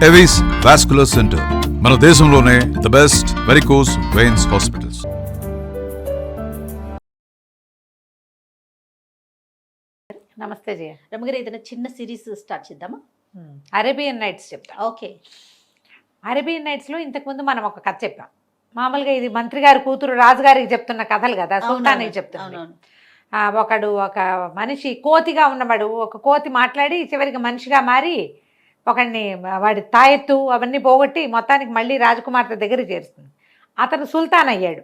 Avis vascular centre మన దేశంలోనే the best varicose veins hospitals. నమస్తే జయ. రమగారు ఏదైనా చిన్న సిరీస్ స్టార్ట్ చేద్దామా? అరేబియన్ నైట్స్ చెప్తా. ఓకే. అరేబియన్ నైట్స్లో ఇంతకుముందు మనం ఒక కథ చెప్పాం. మామూలుగా ఇది మంత్రి గారి కూతురు రాజుగారికి చెప్తున్న కథలు కదా, సుల్తానికి చెప్తున్నాను. ఒక మనిషి కోతిగా ఉన్నవాడు ఒక కోతి మాట్లాడి చివరికి మనిషిగా మారి ఒకడిని వాడి తాయెత్తు అవన్నీ పోగొట్టి మొత్తానికి మళ్ళీ రాజకుమార్తె దగ్గర చేరుస్తుంది. అతను సుల్తాన్ అయ్యాడు.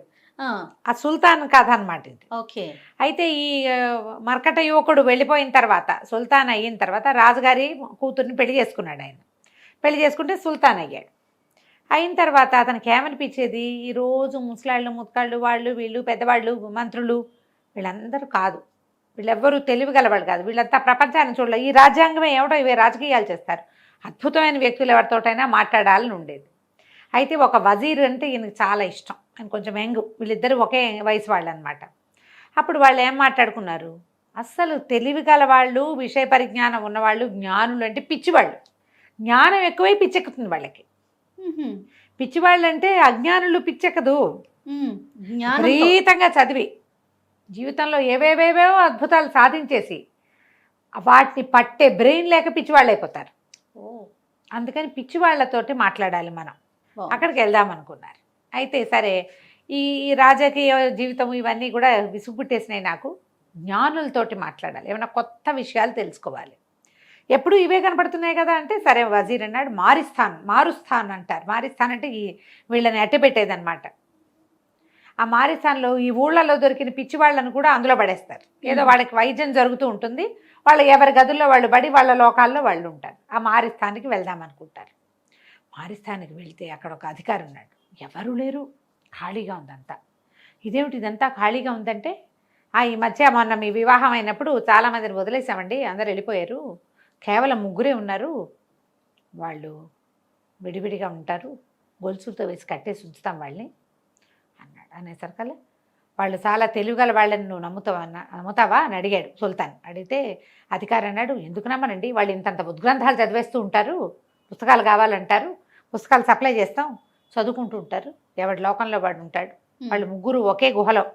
ఆ సుల్తాన్ కథ అనమాట ఇది. ఓకే. అయితే ఈ మర్కట యువకుడు వెళ్ళిపోయిన తర్వాత, సుల్తాన్ అయిన తర్వాత రాజుగారి కూతుర్ని పెళ్లి చేసుకున్నాడు. ఆయన పెళ్లి చేసుకుంటే సుల్తాన్ అయ్యాడు. అయిన తర్వాత అతనికి ఏమనిపించేది, ఈరోజు ముసలాళ్ళు ముత్కాళ్ళు వాళ్ళు వీళ్ళు పెద్దవాళ్ళు మంత్రులు వీళ్ళందరూ కాదు, వీళ్ళెవ్వరూ తెలివిగలవాళ్ళు కాదు, వీళ్ళంతా ప్రపంచాన్ని చూడాలి, ఈ రాజ్యాంగమే ఏమిటో ఇవే రాజకీయాలు చేస్తారు, అద్భుతమైన వ్యక్తులు ఎవరితోటైనా మాట్లాడాలని ఉండేది. అయితే ఒక వజీర్ అంటే ఈయనకి చాలా ఇష్టం. ఆయన కొంచెం యంగ్, వీళ్ళిద్దరూ ఒకే వయసు వాళ్ళు అనమాట. అప్పుడు వాళ్ళు ఏం మాట్లాడుకున్నారు, అస్సలు తెలివిగల వాళ్ళు, విషయ పరిజ్ఞానం ఉన్నవాళ్ళు, జ్ఞానులు అంటే పిచ్చివాళ్ళు, జ్ఞానం ఎక్కువై పిచ్చెక్కుతుంది వాళ్ళకి. పిచ్చివాళ్ళు అంటే అజ్ఞానులు పిచ్చెక్కదు, విపరీతంగా చదివి జీవితంలో ఏవేవేవో అద్భుతాలు సాధించేసి వాటిని పట్టే బ్రెయిన్ లేక పిచ్చివాళ్ళు అయిపోతారు. అందుకని పిచ్చివాళ్లతోటి మాట్లాడాలి మనం. అక్కడికి వెళ్దాం అనుకున్నారు. అయితే సరే, ఈ రాజకీయ జీవితం ఇవన్నీ కూడా విసుగుపుట్టేసినాయి నాకు. జ్ఞానులతోటి మాట్లాడాలి, ఏమైనా కొత్త విషయాలు తెలుసుకోవాలి. ఎప్పుడు ఇవే కనపడుతున్నాయి కదా అంటే సరే వజీర్ అన్నాడు, మారుస్థాన్ అంటారు. మారిస్థాన్ అంటే వీళ్ళని అట్టపెట్టేదన్నమాట. ఆ మారిస్థాన్లో ఈ ఊళ్ళలో దొరికిన పిచ్చి వాళ్ళను కూడా అందులో పడేస్తారు. ఏదో వాళ్ళకి వైద్యం జరుగుతూ ఉంటుంది, వాళ్ళు ఎవరి గదుల్లో వాళ్ళు పడి వాళ్ళ లోకాల్లో వాళ్ళు ఉంటారు. ఆ మారిస్థానికి వెళ్దాం అనుకుంటారు. మారిస్థానికి వెళ్తే అక్కడ ఒక అధికారి ఉన్నాడు, ఎవరు లేరు, ఖాళీగా ఉందంతా. ఇదేమిటి ఇదంతా ఖాళీగా ఉందంటే, ఈ మధ్య మొన్న మీ వివాహం అయినప్పుడు చాలామందిని వదిలేసామండి, అందరు వెళ్ళిపోయారు, కేవలం ముగ్గురే ఉన్నారు, వాళ్ళు విడివిడిగా ఉంటారు, గొలుసులతో వేసి కట్టేసి ఉంచుతాం వాళ్ళని అన్నాడు. అనేసరికల్లా వాళ్ళు చాలా తెలివిగల వాళ్ళని నువ్వు నమ్ముతావా అని అడిగాడు సుల్తాన్. అడిగితే అధికారి అన్నాడు, ఎందుకు నమ్మనండి, వాళ్ళు ఇంతంత ఉద్గ్రంథాలు చదివేస్తూ ఉంటారు, పుస్తకాలు కావాలంటారు, పుస్తకాలు సప్లై చేస్తాం, చదువుకుంటూ ఉంటారు, ఎవరి లోకంలో వాడు ఉంటాడు. వాళ్ళు ముగ్గురు ఒకే గుహలో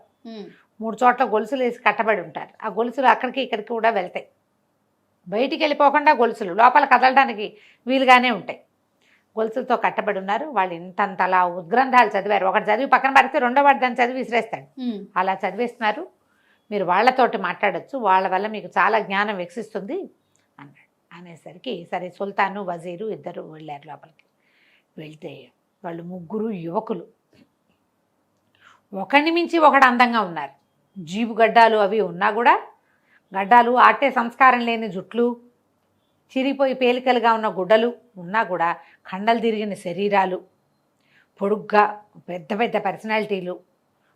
3 చోట్ల గొలుసులు వేసి కట్టబడి ఉంటారు. ఆ గొలుసులు అక్కడికి ఇక్కడికి కూడా వెళ్తాయి, బయటికి వెళ్ళిపోకుండా గొలుసులు లోపల కదలడానికి వీలుగానే ఉంటాయి. గొలుసులతో కట్టబడి ఉన్నారు. వాళ్ళు ఇంతంతలా ఉద్గ్రంథాలు చదివారు. ఒకటి చదివి పక్కన పడితే రెండో వాడు దాన్ని చదివి విసిరేస్తాడు. అలా చదివేస్తున్నారు, మీరు వాళ్ళతోటి మాట్లాడచ్చు, వాళ్ళ వల్ల మీకు చాలా జ్ఞానం వికసిస్తుంది అన్నాడు. అనేసరికి సరే సుల్తాను వజీరు ఇద్దరు వెళ్ళారు లోపలికి. వెళ్తే వాళ్ళు ముగ్గురు యువకులు, ఒకడిని మించి ఒకడు అందంగా ఉన్నారు. జీబు గడ్డాలు అవి ఉన్నా కూడా, గడ్డాలు ఆటే సంస్కారం లేని జుట్లు, చిరిగిపోయి పేలికలుగా ఉన్న గుడ్డలు ఉన్నా కూడా, కండలు తిరిగిన శరీరాలు, పొడుగ్గా పెద్ద పెద్ద పర్సనాలిటీలు,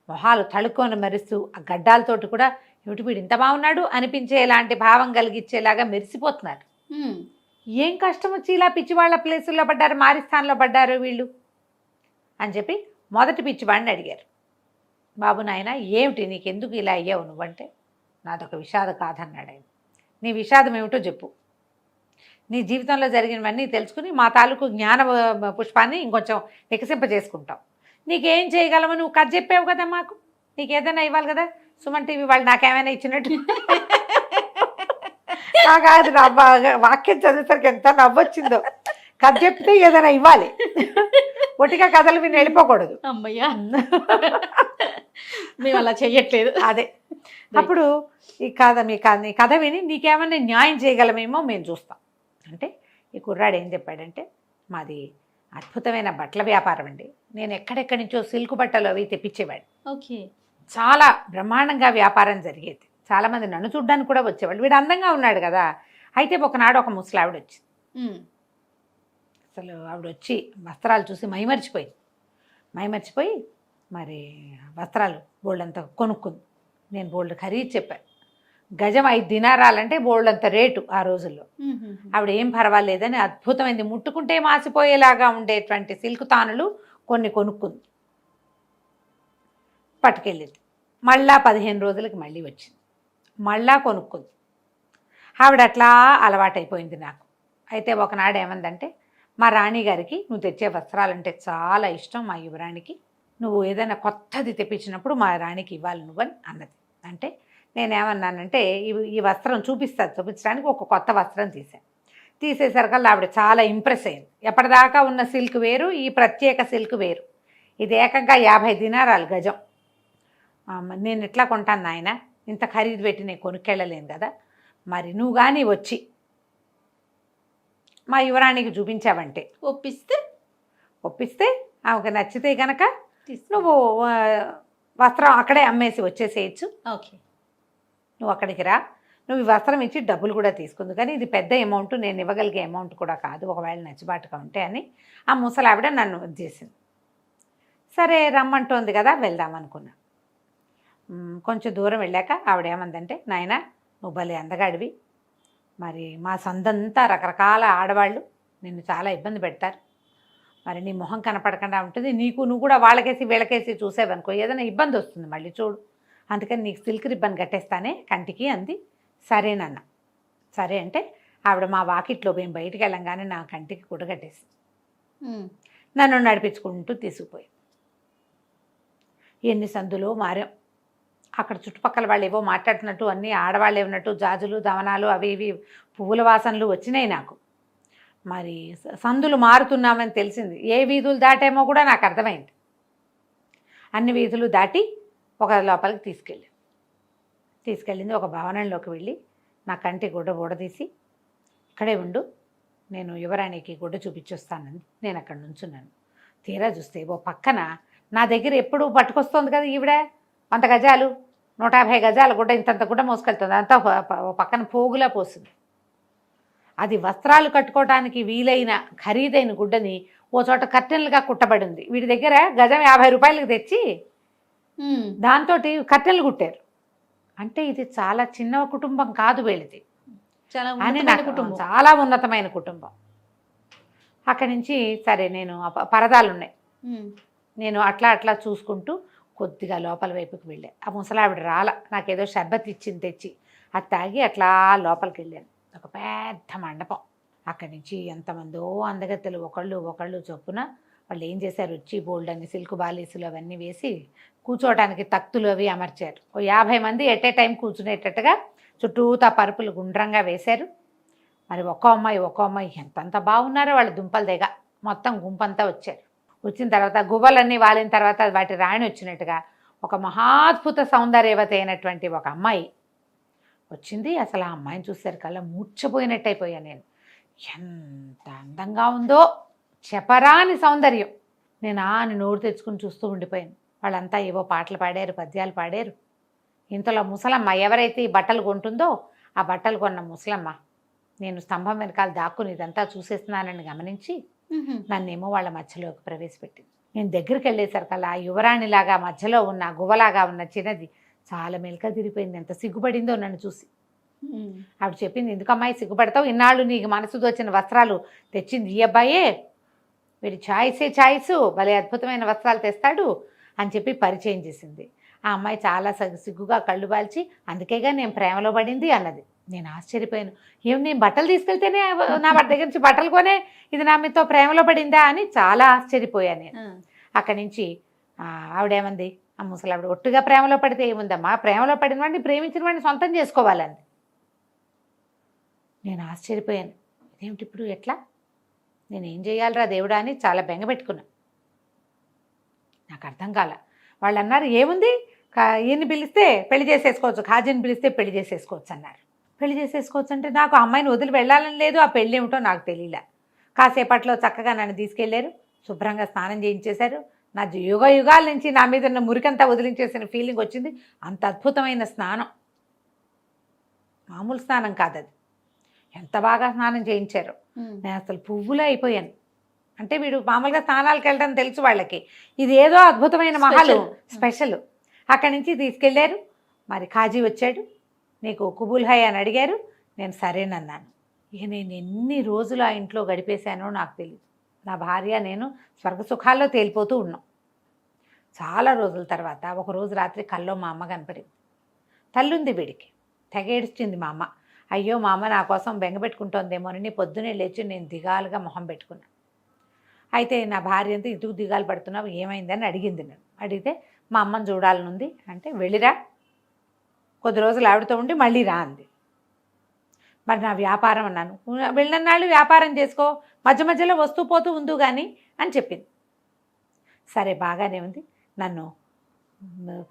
మొహాలు తళుక్కొని మరుస్తూ ఆ గడ్డాలతోటి కూడా ఏమిటి వీడు ఇంత బాగున్నాడు అనిపించేలాంటి భావం కలిగించేలాగా మెరిసిపోతున్నారు. ఏం కష్టం వచ్చి ఇలా పిచ్చివాళ్ళ ప్లేసుల్లో పడ్డారు, మారిస్థాన్లో పడ్డారు వీళ్ళు అని చెప్పి మొదటి పిచ్చివాడిని అడిగారు. బాబు నాయన ఏమిటి, నీకెందుకు ఇలా అయ్యావు నువ్వంటే, నాదొక విషాద కాదు అన్నాడు ఆయన. నీ విషాదం ఏమిటో చెప్పు, నీ జీవితంలో జరిగినవన్నీ తెలుసుకుని మా తాలూకు జ్ఞాన పుష్పాన్ని ఇంకొంచెం వికసింపజేసుకుంటాం. నీకేం చేయగలమో నువ్వు కథ చెప్పావు కదా, మాకు నీకు ఏదైనా ఇవ్వాలి కదా. సుమన్ టీవీ వాళ్ళు నాకేమైనా ఇచ్చినట్టు కాదు, నా వాక్యం చదివేసరికి ఎంత నవ్వొచ్చిందో. కథ చెప్తే ఏదైనా ఇవ్వాలి, ఒట్టిగా కథలు విని వెళ్ళిపోకూడదు. అమ్మయ్యా, మేము అలా చెయ్యట్లేదు. అదే అప్పుడు ఈ కథ విని నీకేమైనా న్యాయం చేయగలమేమో మేము చూస్తాం అంటే, ఈ కుర్రాడు ఏం చెప్పాడంటే, మాది అద్భుతమైన బట్టల వ్యాపారం అండి, నేను ఎక్కడెక్కడి నుంచో సిల్క్ బట్టలు అవి తెప్పించేవాడు. ఓకే. చాలా బ్రహ్మాండంగా వ్యాపారం జరిగేది, చాలామంది నన్ను చూడ్డానికి కూడా వచ్చేవాళ్ళు. వీడు అందంగా ఉన్నాడు కదా. అయితే ఒకనాడు ఒక ముసలావిడ వచ్చింది. అసలు ఆవిడ వచ్చి వస్త్రాలు చూసి మైమర్చిపోయి మరి వస్త్రాలు బోల్డంత కొనుక్కుంది. నేను బోల్డ్ ఖరీదు చెప్పాను, గజం 5 దినారాలంటే బోల్డంత రేటు ఆ రోజుల్లో. ఆవిడ ఏం పర్వాలేదని అద్భుతమైంది, ముట్టుకుంటే మాసిపోయేలాగా ఉండేటువంటి సిల్క్ తానులు కొన్ని కొనుక్కుంది, పట్టుకెళ్ళింది. మళ్ళా 15 రోజులకి మళ్ళీ వచ్చింది, మళ్ళా కొనుక్కుంది. ఆవిడ అట్లా అలవాటైపోయింది నాకు. అయితే ఒకనాడు ఏమందంటే, మా రాణి గారికి నువ్వు తెచ్చే వస్త్రాలంటే చాలా ఇష్టం మా యువరాణికి, నువ్వు ఏదైనా కొత్తది తెప్పించినప్పుడు మా రాణికి ఇవ్వాలి నువ్వని అన్నది. అంటే నేనేమన్నానంటే ఈ వస్త్రం చూపించడానికి ఒక కొత్త వస్త్రం తీసేసరికల్లా ఆవిడ చాలా ఇంప్రెస్ అయింది. ఎప్పటిదాకా ఉన్న సిల్క్ వేరు, ఈ ప్రత్యేక సిల్క్ వేరు. ఇది ఏకంగా 50 దినారాలు గజం. నేను ఎట్లా కొంటాను నాయన, ఇంత ఖరీదు పెట్టి నేను కొనుక్కెళ్ళలేను కదా, మరి నువ్వు కానీ వచ్చి మా యువరాణికి చూపించావంటే ఒప్పిస్తే ఆమెకు నచ్చితే కనుక నువ్వు వస్త్రం అక్కడే అమ్మేసి వచ్చేసేయచ్చు. ఓకే, నువ్వు అక్కడికి రా, నువ్వు ఈ వస్త్రం ఇచ్చి డబ్బులు కూడా తీసుకుంది, కానీ ఇది పెద్ద అమౌంట్, నేను ఇవ్వగలిగే అమౌంట్ కూడా కాదు, ఒకవేళ నచ్చుబాటుగా ఉంటే అని ఆ ముసలావిడ నన్ను చేసింది. సరే రమ్మంటోంది కదా, వెళ్దాం అనుకున్నా. కొంచెం దూరం వెళ్ళాక ఆవిడ ఏమందంటే, నాయన నువ్వు భలే అందగాడివి, మరి మా సందంతా రకరకాల ఆడవాళ్ళు నిన్ను చాలా ఇబ్బంది పెడతారు, మరి నీ మొహం కనపడకుండా ఉంటుంది, నువ్వు కూడా వాళ్ళకేసి వీళ్ళకేసి చూసేవనుకో ఏదైనా ఇబ్బంది వస్తుంది మళ్ళీ చూడు, అందుకని నీకు సిల్క్ రిబ్బన్ కట్టేస్తానే కంటికి అంది. సరేనన్న. సరే అంటే ఆవిడ మా వాకిట్లో మేము బయటికి వెళ్ళంగానే నా కంటికి గుడ్డ కట్టేసి నన్ను నడిపించుకుంటూ తీసుకుపోయి ఎన్ని సందులో మారాం. అక్కడ చుట్టుపక్కల వాళ్ళు ఏవో మాట్లాడుతున్నట్టు, అన్నీ ఆడవాళ్ళు ఏమన్నట్టు జాజులు దవనాలు అవి ఇవి పువ్వుల వాసనలు వచ్చినాయి నాకు. మరి సందులు మారుతున్నామని తెలిసింది. ఏ వీధులు దాటేమో కూడా నాకు అర్థమైంది. అన్ని వీధులు దాటి ఒక లోపలికి తీసుకెళ్ళింది. ఒక భవనంలోకి వెళ్ళి నా కంటి గుడ్డ బూడదీసి, ఇక్కడే ఉండు, నేను యువరాణికి గుడ్డ చూపించొస్తానని నేను అక్కడ నుంచున్నాను. తీరా చూస్తే ఓ పక్కన నా దగ్గర ఎప్పుడు పట్టుకొస్తుంది కదా ఈవిడ, 100 గజాలు 150 గజాల గుడ్డ, ఇంతంత గుడ్డ మోసుకెళ్తుంది, అంతా ఓ పక్కన పోగులా పోస్తుంది. అది వస్త్రాలు కట్టుకోవడానికి వీలైన ఖరీదైన గుడ్డని ఓ చోట కర్టెన్లుగా కుట్టబడింది. వీడి దగ్గర గజం 50 రూపాయలకి తెచ్చి దాంతో కర్టెన్లు కుట్టారు. అంటే ఇది చాలా చిన్న కుటుంబం కాదు వీళ్ళది, చాలా ఉన్నతమైన కుటుంబం. అక్కడి నుంచి సరే నేను పరదాలు ఉన్నాయి, నేను అట్లా చూసుకుంటూ కొద్దిగా లోపల వైపుకి వెళ్ళాను. ఆ ముసలావిడ నాకేదో షర్బత్ ఇచ్చింది తెచ్చి, అది తాగి అట్లా లోపలికి వెళ్ళాను. ఒక పెద్ద మండపం. అక్కడి నుంచి ఎంతమందో అందగత్తెలు ఒకళ్ళు చొప్పున వాళ్ళు ఏం చేశారు, వచ్చి బోల్డ్ అని సిల్క్ బాలీసులు అవన్నీ వేసి కూర్చోవడానికి తక్తులు అవి అమర్చారు. ఓ 50 మంది ఎట్ ఏ టైం కూర్చునేటట్టుగా చుట్టూతా పరుపులు గుండ్రంగా వేశారు. మరి ఒక్కో అమ్మాయి ఎంతంత బాగున్నారో వాళ్ళు దుంపలు దిగ మొత్తం గుంపంతా వచ్చారు. వచ్చిన తర్వాత గువ్వలన్నీ వాలిన తర్వాత వాటి రాణి వచ్చినట్టుగా ఒక మహాద్భుత సౌందర్యవతి అయినటువంటి ఒక అమ్మాయి వచ్చింది. అసలు ఆ అమ్మాయిని చూసేసరికల్లా మూర్ఛపోయినట్టు అయిపోయాను నేను. ఎంత అందంగా ఉందో, చెప్పరాని సౌందర్యం. నేను అని నోరు తెచ్చుకుని చూస్తూ ఉండిపోయాను. వాళ్ళంతా ఏవో పాటలు పాడారు, పద్యాలు పాడారు. ఇంతలో ముసలమ్మ ఎవరైతే ఈ బట్టలు కొంటుందో ఆ బట్టలు కొన్న ముసలమ్మ నేను స్తంభం వెనకాల దాక్కుని ఇదంతా చూసేస్తున్నానని గమనించి నన్నేమో వాళ్ళ మధ్యలోకి ప్రవేశపెట్టింది. నేను దగ్గరికి వెళ్ళేసరికల్లా ఆ యువరాణిలాగా మధ్యలో ఉన్న గువ్వలాగా ఉన్న చిన్నది చాలా మెలక తిరిగిపోయింది. ఎంత సిగ్గుపడిందో నన్ను చూసి. ఆవిడ చెప్పింది, ఎందుకమ్మాయి సిగ్గుపడతావు, ఇన్నాళ్ళు నీకు మనసు దోచిన వస్త్రాలు తెచ్చింది ఈ అబ్బాయే, వీడి ఛాయిస్, భలే అద్భుతమైన వస్త్రాలు తెస్తాడు అని చెప్పి పరిచయం చేసింది. ఆ అమ్మాయి చాలా సిగ్గుగా కళ్ళు బాల్చి, అందుకేగా నేను ప్రేమలో పడింది అన్నది. నేను ఆశ్చర్యపోయాను. నేను బట్టలు తీసుకెళ్తేనే నా దగ్గర నుంచి బట్టలు కొనే ఇది నా మీతో ప్రేమలో పడిందా అని చాలా ఆశ్చర్యపోయాను నేను. అక్కడి నుంచి ఆవిడేమంది, ఆ ముసలావిడ, ఒట్టుగా ప్రేమలో పడితే ఏముందమ్మా, ప్రేమలో పడిన వాడిని ప్రేమించిన వాడిని సొంతం చేసుకోవాలండి. నేను ఆశ్చర్యపోయాను. ఇదేమిటి ఇప్పుడు ఎట్లా, నేనేం చేయాలరా దేవుడా అని చాలా బెంగ పెట్టుకున్నా. నాకు అర్థం కాల. వాళ్ళు అన్నారు, ఏముంది ఈయన్ని పిలిస్తే పెళ్లి చేసేసుకోవచ్చు, ఖాజీని పిలిస్తే పెళ్లి చేసేసుకోవచ్చు అన్నారు. పెళ్లి చేసేసుకోవచ్చు అంటే నాకు ఆ అమ్మాయిని వదిలి వెళ్ళాలని లేదు, ఆ పెళ్ళి ఏమిటో నాకు తెలియలే. కాసేపట్లో చక్కగా నన్ను తీసుకెళ్లారు, శుభ్రంగా స్నానం చేయించేశారు. నా యుగాల నుంచి నా మీద ఉన్న మురికంతా వదిలించేసిన ఫీలింగ్ వచ్చింది. అంత అద్భుతమైన స్నానం, మామూలు స్నానం కాదు అది. ఎంత బాగా స్నానం చేయించారు. నేను అసలు పువ్వులే అయిపోయాను. అంటే వీడు మామూలుగా స్నానాలకు వెళ్ళడం తెలుసు వాళ్ళకి, ఇది ఏదో అద్భుతమైన మహల్ స్పెషల్. అక్కడి నుంచి తీసుకెళ్లారు. మరి ఖాజీ వచ్చాడు, నీకు కుబుల్ హై అని అడిగారు. నేను సరేనన్నాను. ఇక నేను ఎన్ని రోజులు ఆ ఇంట్లో గడిపేశానో నాకు తెలియదు. నా భార్య నేను స్వర్గసుఖాల్లో తేలిపోతూ ఉన్నాం. చాలా రోజుల తర్వాత ఒకరోజు రాత్రి కల్లో మా అమ్మ కనపడింది. తల్లుంది వీడికి, తెగేడుస్తుంది మా అమ్మ. అయ్యో మా అమ్మ నా కోసం బెంగ పెట్టుకుంటోందేమోనని పొద్దునే లేచి నేను దిగాలుగా మొహం పెట్టుకున్నాను. అయితే నా భార్య అంతా ఇంటికి దిగాలు పడుతున్నావు ఏమైందని అడిగింది. నేను అడిగితే మా అమ్మని చూడాలనుంది అంటే వెళ్ళిరా, కొద్ది రోజులు ఆవిడతో ఉండి మళ్ళీ రా అంది. మరి నా వ్యాపారం అన్నాను. వెళ్ళినాళ్ళు వ్యాపారం చేసుకో, మధ్య మధ్యలో వస్తూ పోతూ ఉండు కానీ అని చెప్పింది. సరే బాగానే ఉంది. నన్ను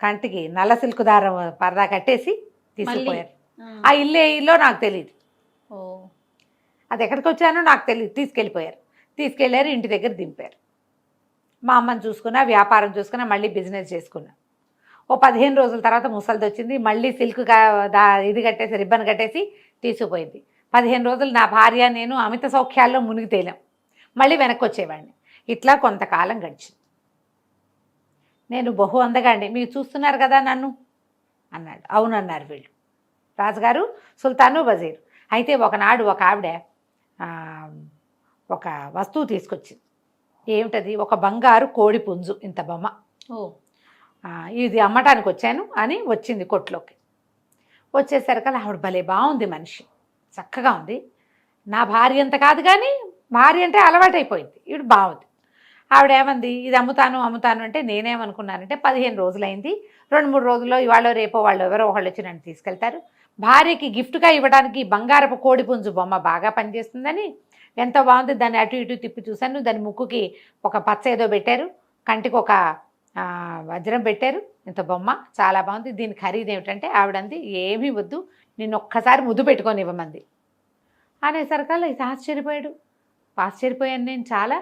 కంటికి నల్ల సిల్క్ దారం పరదా కట్టేసి తీసుకుపోయారు. ఆ ఇల్లో నాకు తెలియదు, అది ఎక్కడికి వచ్చానో నాకు తెలియదు. తీసుకెళ్ళారు, ఇంటి దగ్గర దింపారు. మా అమ్మని చూసుకున్నా, వ్యాపారం చూసుకున్నా, మళ్ళీ బిజినెస్ చేసుకున్నా. ఓ 15 రోజుల తర్వాత ముసలిది వచ్చింది. మళ్ళీ సిల్క్ ఇది కట్టేసి రిబ్బన్ కట్టేసి తీసుకుపోయింది. 15 రోజులు నా భార్య నేను అమిత సౌఖ్యాల్లో మునిగి తేలాం. మళ్ళీ వెనక్కి వచ్చేవాడిని. ఇట్లా కొంతకాలం గడిచింది. నేను బహు అందగాండి, మీరు చూస్తున్నారు కదా నన్ను అన్నాడు. అవునన్నారు వీళ్ళు, రాజుగారు, సుల్తాను, వజీర్. అయితే ఒకనాడు ఒక ఆవిడ ఒక వస్తువు తీసుకొచ్చింది. ఏమిటది? ఒక బంగారు కోడి పుంజు ఇంత బొమ్మ. ఇది అమ్మటానికి వచ్చాను అని వచ్చింది కొట్లోకి. వచ్చేసరికల్లా ఆవిడ భలే బాగుంది, మనిషి చక్కగా ఉంది. నా భార్య అంత కాదు కానీ భార్య అంటే అలవాటైపోయింది. ఈవిడ బాగుంది. ఆవిడ ఏమంది, ఇది అమ్ముతాను అంటే నేనేమనుకున్నానంటే 15 రోజులైంది, 2-3 రోజుల్లో ఇవాళ రేపో వాళ్ళు ఎవరో ఒకళ్ళు వచ్చి నన్ను తీసుకెళ్తారు. భార్యకి గిఫ్ట్గా ఇవ్వడానికి బంగారపు కోడి పుంజు బొమ్మ బాగా పనిచేస్తుందని ఎంతో బాగుంది. దాన్ని అటు ఇటు తిప్పి చూశాను. దాని ముక్కుకి ఒక పచ్చ ఏదో పెట్టారు, కంటికి ఒక వజ్రం పెట్టారు. ఇంత బొమ్మ చాలా బాగుంది. దీని ఖరీదు ఏమిటంటే ఆవిడంది, ఏమీ వద్దు, నిన్ను ఒక్కసారి ముద్దు పెట్టుకొని ఇవ్వమంది అనేసరికల్లా ఇది ఆశ్చర్యపోయాను నేను చాలా.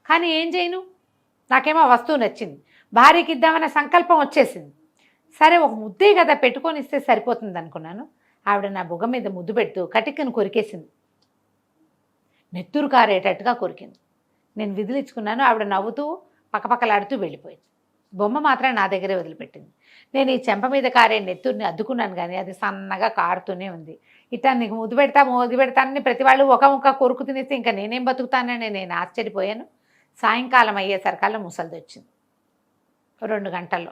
కానీ ఏం చేయను, నాకేమో ఆ వస్తువు నచ్చింది, భార్యకి ఇద్దామనే సంకల్పం వచ్చేసింది. సరే ఒక ముద్దే కదా పెట్టుకొని ఇస్తే సరిపోతుంది అనుకున్నాను. ఆవిడ నా బుగ్గ మీద ముద్దు పెడుతూ కటిక్కను కొరికేసింది, నెత్తురు కారేటట్టుగా కొరికింది. నేను విదిలించుకున్నాను. ఆవిడ నవ్వుతూ పక్కపక్కలాడుతూ వెళ్ళిపోయింది. బొమ్మ మాత్రం నా దగ్గరే వదిలిపెట్టింది. నేను ఈ చెంప మీద కారే నెత్తుర్ని అద్దుకున్నాను కానీ అది సన్నగా కారుతూనే ఉంది. ఇట్లా నీకు ముద్దు పెడతానని ప్రతి వాళ్ళు ఒక ముక్క కొరుకు తినేస్తే ఇంకా నేనేం బతుకుతానని నేను ఆశ్చర్యపోయాను. సాయంకాలం అయ్యేసరికల్లా ముసలిది వచ్చింది. 2 గంటల్లో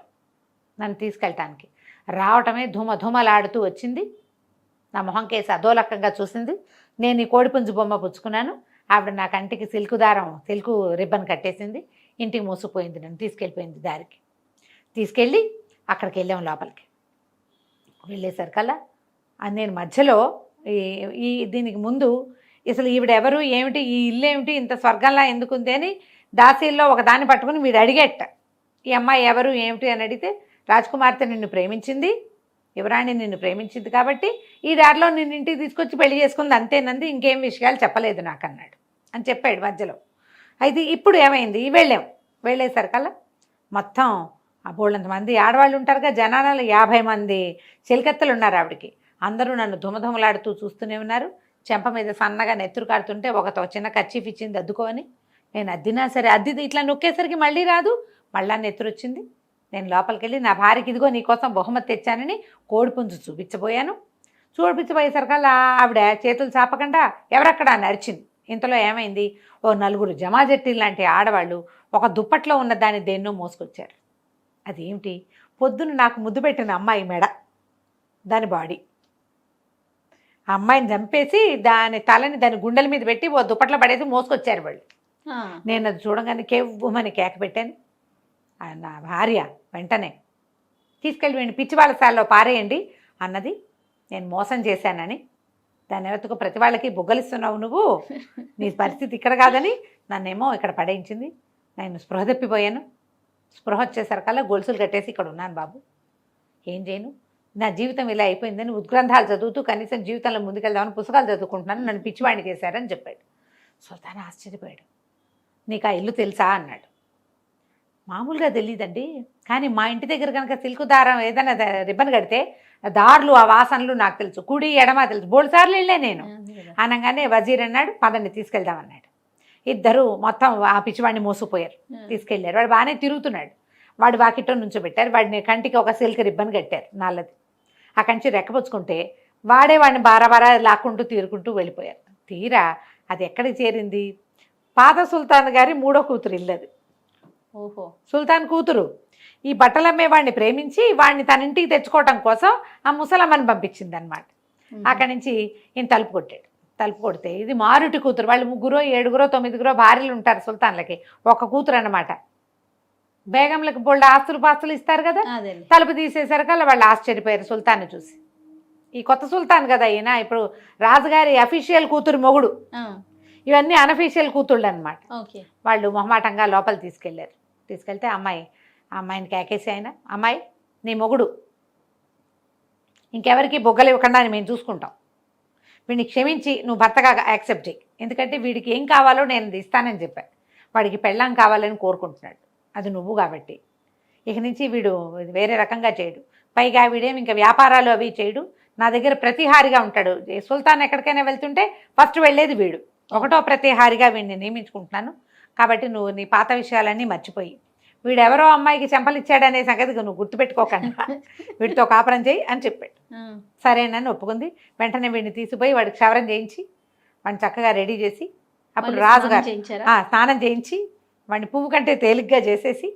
నన్ను తీసుకెళ్ళటానికి రావటమే ధూమధూమలాడుతూ వచ్చింది. నా మొహం కేసి అధోలకంగా చూసింది. నేను ఈ కోడిపుంజు బొమ్మ పుచ్చుకున్నాను. ఆవిడ నా కంటికి సిల్కు రిబ్బన్ కట్టేసింది. ఇంటికి మోసుకుపోయింది, నన్ను తీసుకెళ్ళిపోయింది. దారికి తీసుకెళ్ళి అక్కడికి వెళ్ళాం. లోపలికి వెళ్ళేసరికల్లా నేను మధ్యలో దీనికి ముందు అసలు ఈవిడ ఎవరు ఏమిటి, ఈ ఇల్లు ఏమిటి, ఇంత స్వర్గంలా ఎందుకుంది అని దాసీల్లో ఒక దాన్ని పట్టుకుని వీడు అడిగేట, ఈ అమ్మాయి ఎవరు ఏమిటి అని అడిగితే, రాజకుమార్తె నిన్ను ప్రేమించింది, యువరాణి నిన్ను ప్రేమించింది కాబట్టి ఈ దారిలో నిన్ను ఇంటికి తీసుకొచ్చి పెళ్లి చేసుకుంది అంతేనంది, ఇంకేం విషయాలు చెప్పలేదు నాకు అన్నాడు అని చెప్పాడు మధ్యలో. అయితే ఇప్పుడు ఏమైంది, వెళ్ళేసరికల్లా మొత్తం బోళ్ళంత మంది ఆడవాళ్ళు ఉంటారుగా, జనాలలో 50 మంది చెలికత్తలు ఉన్నారు ఆవిడకి. అందరూ నన్ను ధుమధుమలాడుతూ చూస్తూనే ఉన్నారు. చెంప మీద సన్నగా నెత్తురు కాడుతుంటే ఒకతో చిన్న కర్చీఫ్ ఇచ్చింది అద్దుకోని. నేను అద్దినా సరే ఇట్లా నొక్కేసరికి మళ్ళీ రాదు, మళ్ళా నెత్తురు వచ్చింది. నేను లోపలికి వెళ్ళి నా భార్యకి ఇదిగో నీకోసం బహుమతి తెచ్చానని కోడిపుంజు చూపించబోయేసరికల్లా ఆవిడ చేతులు చాపకుండా ఎవరక్కడ అని అరిచింది. ఇంతలో ఏమైంది, ఓ 4 జమాజట్టీలు లాంటి ఆడవాళ్ళు ఒక దుప్పట్లో ఉన్న దాన్ని దేన్నో మోసుకొచ్చారు. అదేమిటి, పొద్దున్న నాకు ముద్దు పెట్టిన అమ్మాయి మెడ, దాని బాడీ. ఆ అమ్మాయిని చంపేసి దాని తలని దాని గుండెల మీద పెట్టి ఓ దుప్పట్లో పడేసి మోసుకొచ్చారు వాళ్ళు. నేను అది చూడగానే కేవ్వమని కేక పెట్టాను. నా భార్య వెంటనే తీసుకెళ్ళి పిచ్చి వాళ్ళ స్థాయిలో పారేయండి అన్నది. నేను మోసం చేశానని, దాని ఎవరికో ప్రతి వాళ్ళకి బుగ్గలిస్తున్నావు నువ్వు, నీ పరిస్థితి ఇక్కడ కాదని నన్నేమో ఇక్కడ పడేయించింది. నేను స్పృహ తప్పిపోయాను. స్పృహ వచ్చేసరికల్లా గొలుసులు కట్టేసి ఇక్కడ ఉన్నాను బాబు, ఏం చేయను, నా జీవితం ఇలా అయిపోయిందని ఉద్గ్రంథాలు చదువుతూ కనీసం జీవితంలో ముందుకెళ్దామని పుస్తకాలు చదువుకుంటున్నాను, నన్ను పిచ్చివాడిని చేశారని చెప్పాడు. సుల్తాన్ ఆశ్చర్యపోయాడు. నీకు ఆ ఇల్లు తెలుసా అన్నాడు. మామూలుగా తెలియదండి, కానీ మా ఇంటి దగ్గర కనుక సిల్కు దారం ఏదైనా రిబ్బన్ కడితే దారులు ఆ వాసనలు నాకు తెలుసు, కుడి ఎడమ తెలుసు, 3 సార్లు వెళ్ళే నేను అనగానే వజీర్ అన్నాడు, పదండి తీసుకెళ్దామన్నాడు. ఇద్దరు మొత్తం ఆ పిచ్చివాడిని మోసుకుపోయారు, తీసుకెళ్ళారు. వాడు బాగానే తిరుగుతున్నాడు. వాడు వాకిట్లో నుంచోబెట్టారు. వాడిని కంటికి ఒక సిల్క్ రిబ్బన్ కట్టారు నల్లది. ఆ కంచి రెక్కపుచ్చుకుంటే వాడే వాడిని బారా లాక్కుంటూ తీరుకుంటూ వెళ్ళిపోయారు. తీరా అది ఎక్కడికి చేరింది, పాత సుల్తాన్ గారి 3వ కూతురు ఇల్లు అది. ఓహో, సుల్తాన్ కూతురు ఈ బట్టలమ్మే వాడిని ప్రేమించి వాడిని తన ఇంటికి తెచ్చుకోవటం కోసం ఆ ముసలమ్మని పంపించింది అనమాట. అక్కడి నుంచి ఈయన తలుపు కొట్టాడు. తలుపు కొడితే ఇది మారుటి కూతురు. వాళ్ళు 3, 7, 9 భార్యలు ఉంటారు సుల్తాన్లకి, ఒక కూతురు అన్నమాట. బేగంలకు బోల్డ్ ఆస్తులు పాస్తులు ఇస్తారు కదా. అదే తలుపు తీసేసరికల్లా వాళ్ళు ఆశ్చర్యపోయారు సుల్తాన్ని చూసి. ఈ కొత్త సుల్తాన్ కదా ఈయన, ఇప్పుడు రాజుగారి అఫీషియల్ కూతురు మొగుడు, ఇవన్నీ అనఫీషియల్ కూతుళ్ళు అనమాట. ఓకే. వాళ్ళు మొహమాటంగా లోపల తీసుకెళ్ళారు. తీసుకెళ్తే అమ్మాయిని కేకేసి ఆయన, అమ్మాయి నీ మొగుడు ఇంకెవరికి బొగ్గలు ఇవ్వకుండా మేము చూసుకుంటాం, వీడిని క్షమించి నువ్వు భర్తగా యాక్సెప్ట్ చేయి, ఎందుకంటే వీడికి ఏం కావాలో నేను ఇస్తానని చెప్పాను, వాడికి పెళ్ళాం కావాలని కోరుకుంటున్నాడు, అది నువ్వు కాబట్టి ఇక నుంచి వీడు వేరే రకంగా చేయడు, పైగా వీడేమి ఇంకా వ్యాపారాలు అవి చేయడు, నా దగ్గర ప్రతిహారిగా ఉంటాడు. సుల్తాన్ ఎక్కడికైనా వెళ్తుంటే ఫస్ట్ వెళ్ళేది వీడు, ఒకటో ప్రతిహారిగా వీడిని నియమించుకుంటున్నాను, కాబట్టి నువ్వు నీ పాత విషయాలన్నీ మర్చిపోయి వీడెవరో అమ్మాయికి చెంపలిచ్చాడనే సంగతి నువ్వు గుర్తుపెట్టుకోకుండా వీడితో కాపురం చేయి అని చెప్పాడు. సరేనని ఒప్పుకుంది. వెంటనే వీడిని తీసుకుపోయి వాడికి క్షవరం చేయించి వాడిని చక్కగా రెడీ చేసి, అప్పుడు రాజుగారు స్నానం చేయించి వాడిని పువ్వు కంటే తేలిగ్గా చేసేసి,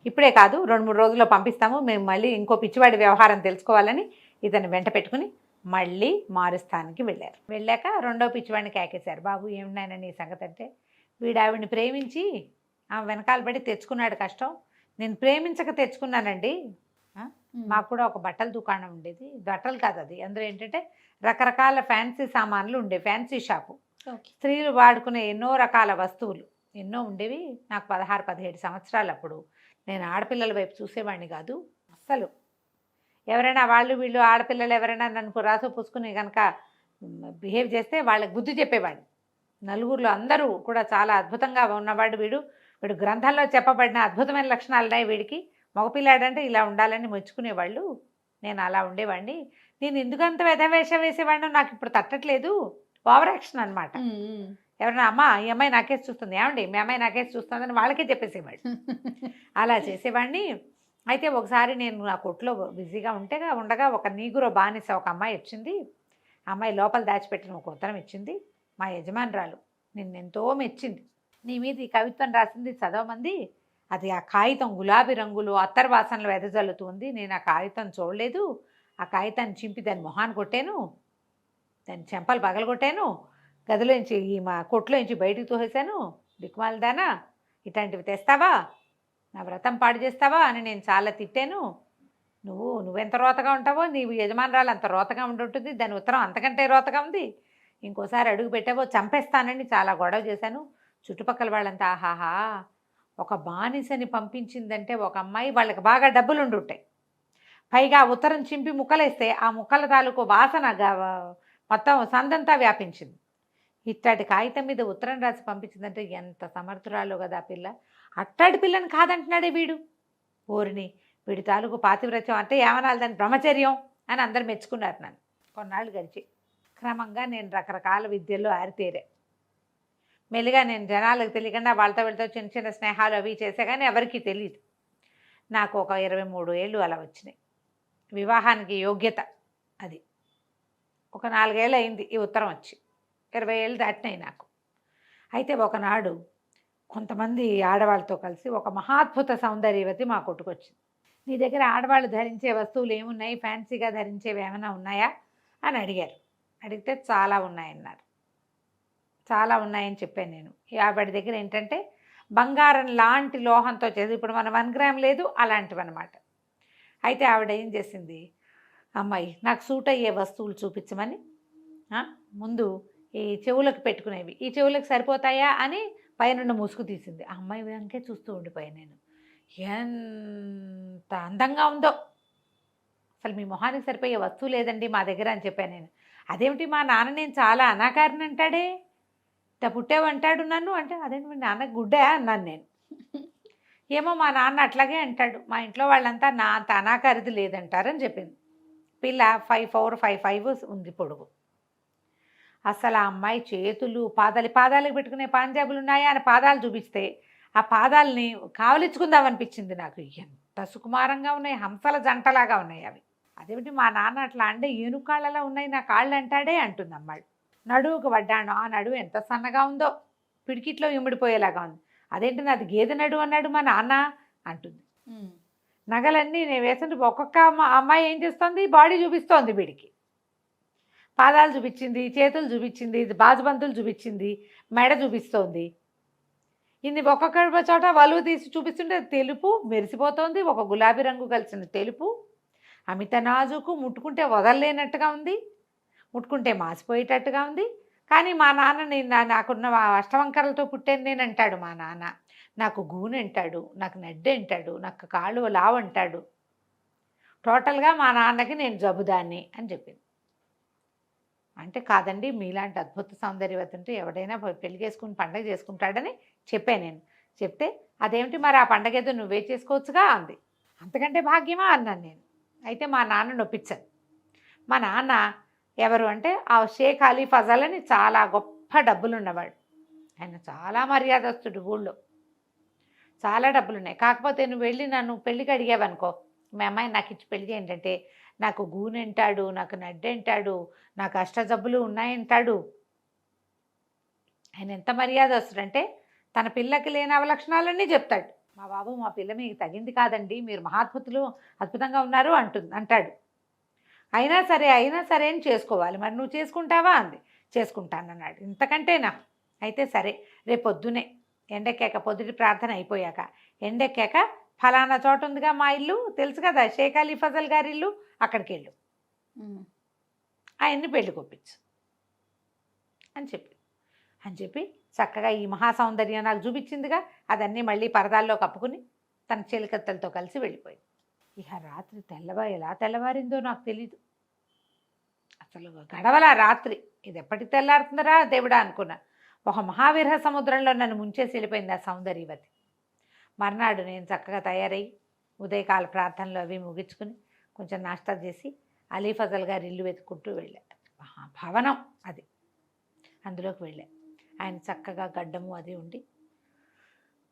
ఇప్పుడే కాదు 2-3 రోజుల్లో పంపిస్తాము, మేము మళ్ళీ ఇంకో పిచ్చివాడి వ్యవహారం తెలుసుకోవాలని ఇతను వెంట పెట్టుకుని మళ్ళీ మారుస్థానికి వెళ్ళారు. వెళ్ళాక రెండో పిచ్చివాడిని కేకేశారు, బాబు ఏమున్నాయన నీ సంగతి అంటే, వీడు ఆవిడ్ని ప్రేమించి ఆమె వెనకాల పడి తెచ్చుకున్నాడు కష్టం, నేను ప్రేమించక తెచ్చుకున్నానండి. మాకు కూడా ఒక బట్టల దుకాణం ఉండేది, బట్టలు కాదు అది, అందులో ఏంటంటే రకరకాల ఫ్యాన్సీ సామాన్లు ఉండే ఫ్యాన్సీ షాపు, స్త్రీలు వాడుకునే ఎన్నో రకాల వస్తువులు ఎన్నో ఉండేవి. నాకు 16-17 సంవత్సరాలు. అప్పుడు నేను ఆడపిల్లల వైపు చూసేవాడిని కాదు అస్సలు. ఎవరైనా వాళ్ళు వీళ్ళు ఆడపిల్లలు ఎవరైనా నన్ను రాసు పూసుకుని కనుక బిహేవ్ చేస్తే వాళ్ళకి బుద్ధి చెప్పేవాడిని. నలుగురిలో అందరూ కూడా చాలా అద్భుతంగా ఉన్నవాడు వీడు గ్రంథంలో చెప్పబడిన అద్భుతమైన లక్షణాలు ఉన్నాయి వీడికి, మగపిల్లాడంటే ఇలా ఉండాలని మెచ్చుకునేవాళ్ళు, నేను అలా ఉండేవాడిని. నేను ఎందుకంత వ్యధవేషం వేసేవాడినో నాకు ఇప్పుడు తట్టట్లేదు, ఓవర్ యాక్షన్ అనమాట. ఎవరైనా అమ్మ ఈ అమ్మాయి నాకేసి చూస్తుంది, ఏమండి మీ అమ్మాయి నాకేసి చూస్తుందని వాళ్ళకే చెప్పేసేవాడు, అలా చేసేవాడిని. అయితే ఒకసారి నేను నా కొట్లో బిజీగా ఉండగా ఒక నీగురో బానిస ఒక అమ్మాయి వచ్చింది. అమ్మాయి లోపల దాచిపెట్టిన ఒక ఉత్తరం ఇచ్చింది. మా యజమానురాలు నిన్నెంతో మెచ్చింది, నీ మీద ఈ కవిత్వం రాసింది చదవమంది, అది ఆ కాగితం గులాబీ రంగులు అత్తర్ వాసనలు వెదజల్లుతుంది, నేను ఆ కాగితం చూడలేదు, ఆ కాగితాన్ని చింపి దాని మొహాన్ని కొట్టాను, దాని చెంపలు పగలగొట్టాను, గదిలోంచి మా కొట్లోంచి బయటికి తోసేశాను, దిక్కుమాలదానా ఇట్లాంటివి తెస్తావా, నా వ్రతం పాడు చేస్తావా అని నేను చాలా తిట్టాను, నువ్వెంత రోతగా ఉంటావో నీ యజమానురాలు అంత రోతగా ఉంటుంటుంది, దాని ఉత్తరం అంతకంటే రోతగా ఉంది, ఇంకోసారి అడుగు పెట్టావో చంపేస్తానని చాలా గొడవ చేశాను. చుట్టుపక్కల వాళ్ళంతా ఆహాహా ఒక బానిసని పంపించిందంటే ఒక అమ్మాయి, వాళ్ళకి బాగా డబ్బులు ఉండుంటాయి, పైగా ఉత్తరం చింపి ముక్కలేస్తే ఆ ముక్కల తాలూకు వాసన మొత్తం సందంతా వ్యాపించింది, ఇట్లాంటి కాగితం మీద ఉత్తరం రాసి పంపించిందంటే ఎంత సమర్థురాలో కదా ఆ పిల్ల, అట్టాటి పిల్లని కాదంటున్నాడే వీడు, ఓరిని వీడి తాలూకు పాతివ్రత్యం అంటే ఏమనాలి దాని బ్రహ్మచర్యం అని అందరు మెచ్చుకున్నారు నన్ను. కొన్నాళ్ళు గడిచి క్రమంగా నేను రకరకాల విద్యల్లో ఆరితేరే, మెల్లిగా నేను జనాలకు తెలియకుండా వాళ్ళతో వీళ్ళతో చిన్న చిన్న స్నేహాలు అవి చేసే కానీ ఎవరికీ తెలియదు. నాకు ఒక 23 ఏళ్ళు అలా వచ్చినాయి, వివాహానికి యోగ్యత అది. ఒక 4 ఏళ్ళు అయింది ఈ ఉత్తరం వచ్చి, 20 ఏళ్ళు దాటినాయి నాకు. అయితే ఒకనాడు కొంతమంది ఆడవాళ్ళతో కలిసి ఒక మహాద్భుత సౌందర్యవతి మా కొట్టుకొచ్చింది. నీ దగ్గర ఆడవాళ్ళు ధరించే వస్తువులు ఏమున్నాయి, ఫ్యాన్సీగా ధరించేవి ఏమైనా ఉన్నాయా అని అడిగారు. అడిగితే చాలా ఉన్నాయన్నారు. చాలా ఉన్నాయని చెప్పాను నేను. వాడి దగ్గర ఏంటంటే బంగారం లాంటి లోహంతో చేసి, ఇప్పుడు మన 1 గ్రామ్ లేదు అలాంటివి అనమాట. అయితే ఆవిడ ఏం చేసింది, అమ్మాయి నాకు సూట్ అయ్యే వస్తువులు చూపించమని ముందు ఈ చెవులకు పెట్టుకునేవి, ఈ చెవులకు సరిపోతాయా అని పైన ముసుగు తీసింది. ఆ అమ్మాయి వెనకే చూస్తూ ఉండిపోయాను నేను, ఎంత అందంగా ఉందో, అసలు మీ మొహానికి సరిపోయే వస్తువు లేదండి మా దగ్గర అని చెప్పాను నేను. అదేమిటి మా నాన్న నేను చాలా అనాకారిని అంటాడే, ఇట్లా పుట్టావంటాడు నన్ను అంటే, అదేంటి మీ నాన్న గుడ్డా అన్నాను నేను. ఏమో మా నాన్న అట్లాగే అంటాడు, మా ఇంట్లో వాళ్ళంతా నా అంత అనాకారిది లేదంటారని చెప్పింది. పిల్ల 5'4", 5'5" ఉంది పొడుగు. అసలు ఆ అమ్మాయి చేతులు పాదాలకు పెట్టుకునే పంజాబులు ఉన్నాయా అని పాదాలు చూపిస్తే ఆ పాదాలని కావలించుకుందామనిపించింది నాకు. ఎంత సుకుమారంగా ఉన్నాయి, హంసల జంటలాగా ఉన్నాయి అవి. అదేమిటి మా నాన్న అట్లా అంటే ఏనుకాళ్ళలా ఉన్నాయి నా కాళ్ళు అంటాడే అంటుంది అమ్మాయి. నడువుకు పడ్డాను, ఆ నడువు ఎంత సన్నగా ఉందో, పిడికిట్లో ఇమిడిపోయేలాగా ఉంది. అదేంటి నాది గేదె నడువు అన్నాడు మా నాన్న అంటుంది. నగలన్నీ నేను వేస్తుంటే ఒక్కొక్క అమ్మాయి ఏం చేస్తుంది, బాడీ చూపిస్తోంది వీడికి. పాదాలు చూపించింది, చేతులు చూపించింది, బాజుబంతులు చూపించింది, మెడ చూపిస్తోంది. ఇన్ని ఒక్కొక్క చోట వలువ తీసి చూపిస్తుంటే తెలుపు మెరిసిపోతోంది, ఒక గులాబీ రంగు కలిసిన తెలుపు, అమిత నాజుకు, ముట్టుకుంటే వదలలేనట్టుగా ఉంది, ముట్టుకుంటే మాసిపోయేటట్టుగా ఉంది. కానీ మా నాన్న నాకున్న అష్టవంకరలతో పుట్టాను నేను అంటాడు మా నాన్న. నాకు గూనె అంటాడు, నాకు నడ్డి అంటాడు, నాకు కాళ్ళు లావు అంటాడు. టోటల్గా మా నాన్నకి నేను జబ్బుదాన్ని అని చెప్పింది. అంటే కాదండి, మీలాంటి అద్భుత సౌందర్యవతి ఉంటే ఎవడైనా పెళ్లి చేసుకుని పండగ చేసుకుంటాడని చెప్పాను నేను. చెప్తే అదేమిటి మరి ఆ పండగ ఏదో నువ్వే చేసుకోవచ్చుగా అంది. అంతకంటే భాగ్యమా అన్నాను నేను. అయితే మా నాన్న నొప్పించాను. మా నాన్న ఎవరు అంటే ఆ షేక్ అలీ ఫజల్ అని చాలా గొప్ప డబ్బులు ఉన్నవాడు. ఆయన చాలా మర్యాదస్తుడు, ఊళ్ళో చాలా డబ్బులున్నాయి. కాకపోతే నువ్వు వెళ్ళి నన్ను పెళ్ళికి అడిగావనుకో, మీ అమ్మాయిని నాకు ఇచ్చి పెళ్లి చేయండి, నాకు గూనె అంటాడు, నాకు నడ్డి అంటాడు, నాకు అష్టజబ్బులు ఉన్నాయంటాడు. ఆయన ఎంత మర్యాదస్తుడంటే తన పిల్లకి లేని అవలక్షణాలన్నీ చెప్తాడు. మా బాబు మా పిల్ల మీకు తగింది కాదండి, మీరు మహాద్భుతులు అద్భుతంగా ఉన్నారు అంటాడు. అయినా సరే అని చేసుకోవాలి. మరి నువ్వు చేసుకుంటావా అంది. చేసుకుంటానన్నాడు. ఇంతకంటేనా? అయితే సరే, రేపు పొద్దునే ఎండెక్కాక, పొద్దుటి ప్రార్థన అయిపోయాక ఎండెక్కాక ఫలానా చోట ఉందిగా మా ఇల్లు, తెలుసు కదా షేక్ అలీ ఫజల్ గారి ఇల్లు, అక్కడికి వెళ్ళు, ఆయన్ని పెళ్లి కొప్పించు అని చెప్పి చక్కగా ఈ మహాసౌందర్యం నాకు చూపించిందిగా, అదన్నీ మళ్ళీ పరదాల్లో కప్పుకుని తన చెలికత్తలతో కలిసి వెళ్ళిపోయింది. ఇక రాత్రి ఎలా తెల్లవారిందో నాకు తెలీదు. అసలు గడవలా రాత్రి. ఇది ఎప్పటికి తెల్లారుతుందరా దేవుడా అనుకున్నా. ఒక మహావిరహ సముద్రంలో నన్ను ముంచేసి వెళ్ళిపోయింది ఆ సౌందర్యవతి. మర్నాడు నేను చక్కగా తయారై ఉదయకాల ప్రార్థనలు అవి ముగించుకుని కొంచెం నాష్టా చేసి అలీ ఫజల్ గారి ఇల్లు వెతుక్కుంటూ వెళ్ళా. భవనం అది, అందులోకి వెళ్ళా. ఆయన చక్కగా గడ్డము అది ఉండి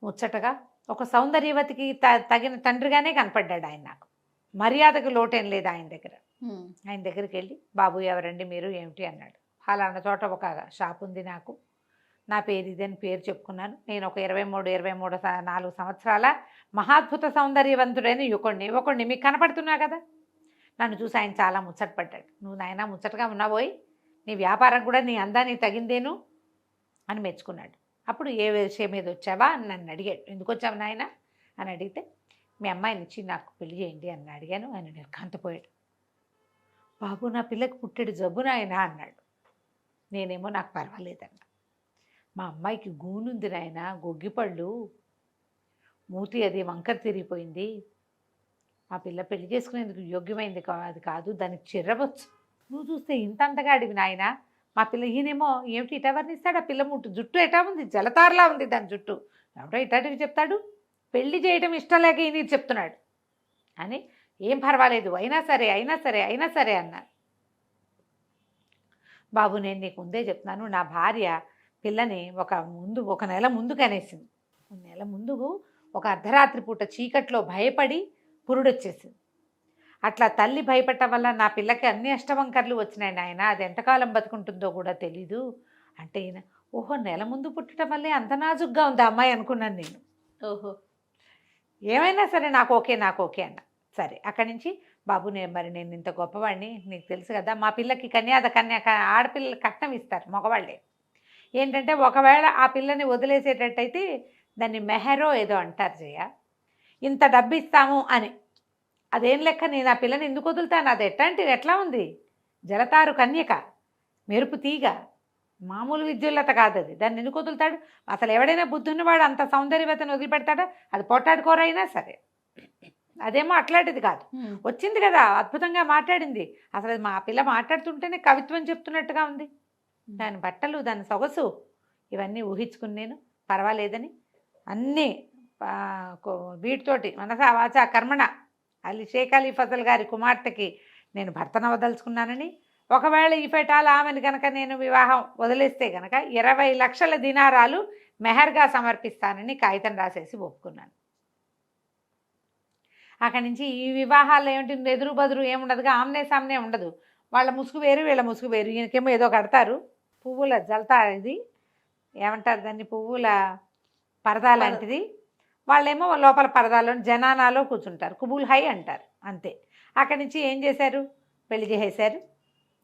ముచ్చటగా ఒక సౌందర్యవతికి తగిన తండ్రిగానే కనపడ్డాడు ఆయన నాకు. మర్యాదకు లోటేం లేదు ఆయన దగ్గర. ఆయన దగ్గరికి వెళ్ళి, బాబు ఎవరండి మీరు, ఏమిటి అన్నాడు. ఫలానా చోట ఒక షాప్ ఉంది, నాకు నా పేరు ఇదని పేరు చెప్పుకున్నాను. నేను ఒక 23-24 సంవత్సరాల మహాద్భుత సౌందర్యవంతుడైన యువకుడిని మీకు కనపడుతున్నా కదా. నన్ను చూసి ఆయన చాలా ముచ్చటపడ్డాడు. నువ్వు నాయన ముచ్చటగా ఉన్నావోయ్, నీ వ్యాపారం కూడా నీ అందానికి తగిందేను అని మెచ్చుకున్నాడు. అప్పుడు ఏ విషయం మీద వచ్చావా అని నన్ను అడిగాడు. ఎందుకు వచ్చావు నాయన అని అడిగితే, మీ అమ్మాయిని ఇచ్చి నాకు పెళ్లి చేయండి అని అడిగాను. ఆయన నిర్ఘాంతపోయాడు. బాబు నా పిల్లకి పుట్టాడు జబ్బు నాయన అన్నాడు. నేనేమో నాకు పర్వాలేదన్నా. మా అమ్మాయికి గూనుంది నాయన, గొగ్గిపళ్ళు, మూతి అది వంకర తిరిగిపోయింది, ఆ పిల్ల పెళ్లి చేసుకునేందుకు యోగ్యమైంది అది కాదు, దానికి చిర్రవచ్చు. నువ్వు చూస్తే ఇంత అంతగాడివి నాయన, మా పిల్ల. ఈయనేమో ఏమిటి ఇటా వర్ణిస్తాడు, ఆ పిల్ల జుట్టు ఎటా ఉంది, జలతారలా ఉంది దాని జుట్టు, ఎవడో ఇటాటివి చెప్తాడు, పెళ్లి చేయడం ఇష్టం లేక ఈయన చెప్తున్నాడు అని. ఏం పర్వాలేదు, అయినా సరే అన్నాను. బాబు నేను నీకు ముందే చెప్తున్నాను, నా భార్య పిల్లని ఒక నెల ముందు కనేసింది. నెల ముందు ఒక అర్ధరాత్రి పూట చీకట్లో భయపడి పురుడొచ్చేసింది. అట్లా తల్లి భయపడటం వల్ల నా పిల్లకి అన్ని అష్టవంకర్లు వచ్చినాయి నాయన, అది ఎంతకాలం బతుకుంటుందో కూడా తెలీదు అంటే ఈయన, ఓహో నెల ముందు పుట్టడం వల్లే అంత నాజుగ్గా ఉంది ఆ అమ్మాయి అనుకున్నాను నేను. ఓహో ఏమైనా సరే నాకు ఓకే అన్న. సరే అక్కడి నుంచి, బాబు నేను ఇంత గొప్పవాడిని, నీకు తెలుసు కదా, మా పిల్లకి ఆడపిల్లల కట్నం ఇస్తారు మగవాళ్ళే. ఏంటంటే ఒకవేళ ఆ పిల్లని వదిలేసేటట్టయితే దాన్ని మెహరో ఏదో అంటారు జయ, ఇంత డబ్బు ఇస్తాము అని. అదేం లెక్క, నేను ఆ పిల్లని ఎందుకు వదులుతాను, అది ఎట్లా ఉంది, జలతారు కన్యక, మెరుపు తీగ, మామూలు విద్యుల్లత కాదు అది, దాన్ని ఎందుకు వదులుతాడు. అసలు ఎవడైనా బుద్ధున్నవాడు అంత సౌందర్యవతను వదిలిపెడతాడా, అది పొట్టాడుకోరైనా సరే. అదేమో అట్లాంటిది కాదు, వచ్చింది కదా అద్భుతంగా మాట్లాడింది. అసలు మా పిల్ల మాట్లాడుతుంటేనే కవిత్వం చెప్తున్నట్టుగా ఉంది. దాని బట్టలు, దాని సొగసు, ఇవన్నీ ఊహించుకుని నేను పర్వాలేదని అన్నీ వీటితోటి మనసా వాచా కర్మణ షేక్ అలీ ఫజల్ గారి కుమార్తెకి నేను భర్తనవదలుచుకున్నానని, ఒకవేళ ఈ ఫెటాల ఆమెను కనుక నేను వివాహం వదిలేస్తే కనుక 20 లక్షల దినారాలు మెహర్గా సమర్పిస్తానని కాగితం రాసేసి ఒప్పుకున్నాను. అక్కడి నుంచి ఈ వివాహాల్లో ఏమిటి, ఎదురు బదురు ఏముండదుగా, ఆమ్నే సామ్నే ఉండదు. వాళ్ళ ముసుగు వేరు, వీళ్ళ ముసుగు వేరు. ఈయనకేమో ఏదో కడతారు, పువ్వుల జల్తా, ఇది ఏమంటారు దాన్ని, పువ్వుల పరదా లాంటిది. వాళ్ళేమో లోపల పరదాలో జనానాలో కూర్చుంటారు, కుబుల్ హై అంటారు, అంతే. అక్కడి నుంచి ఏం చేశారు, పెళ్లి చేసేశారు.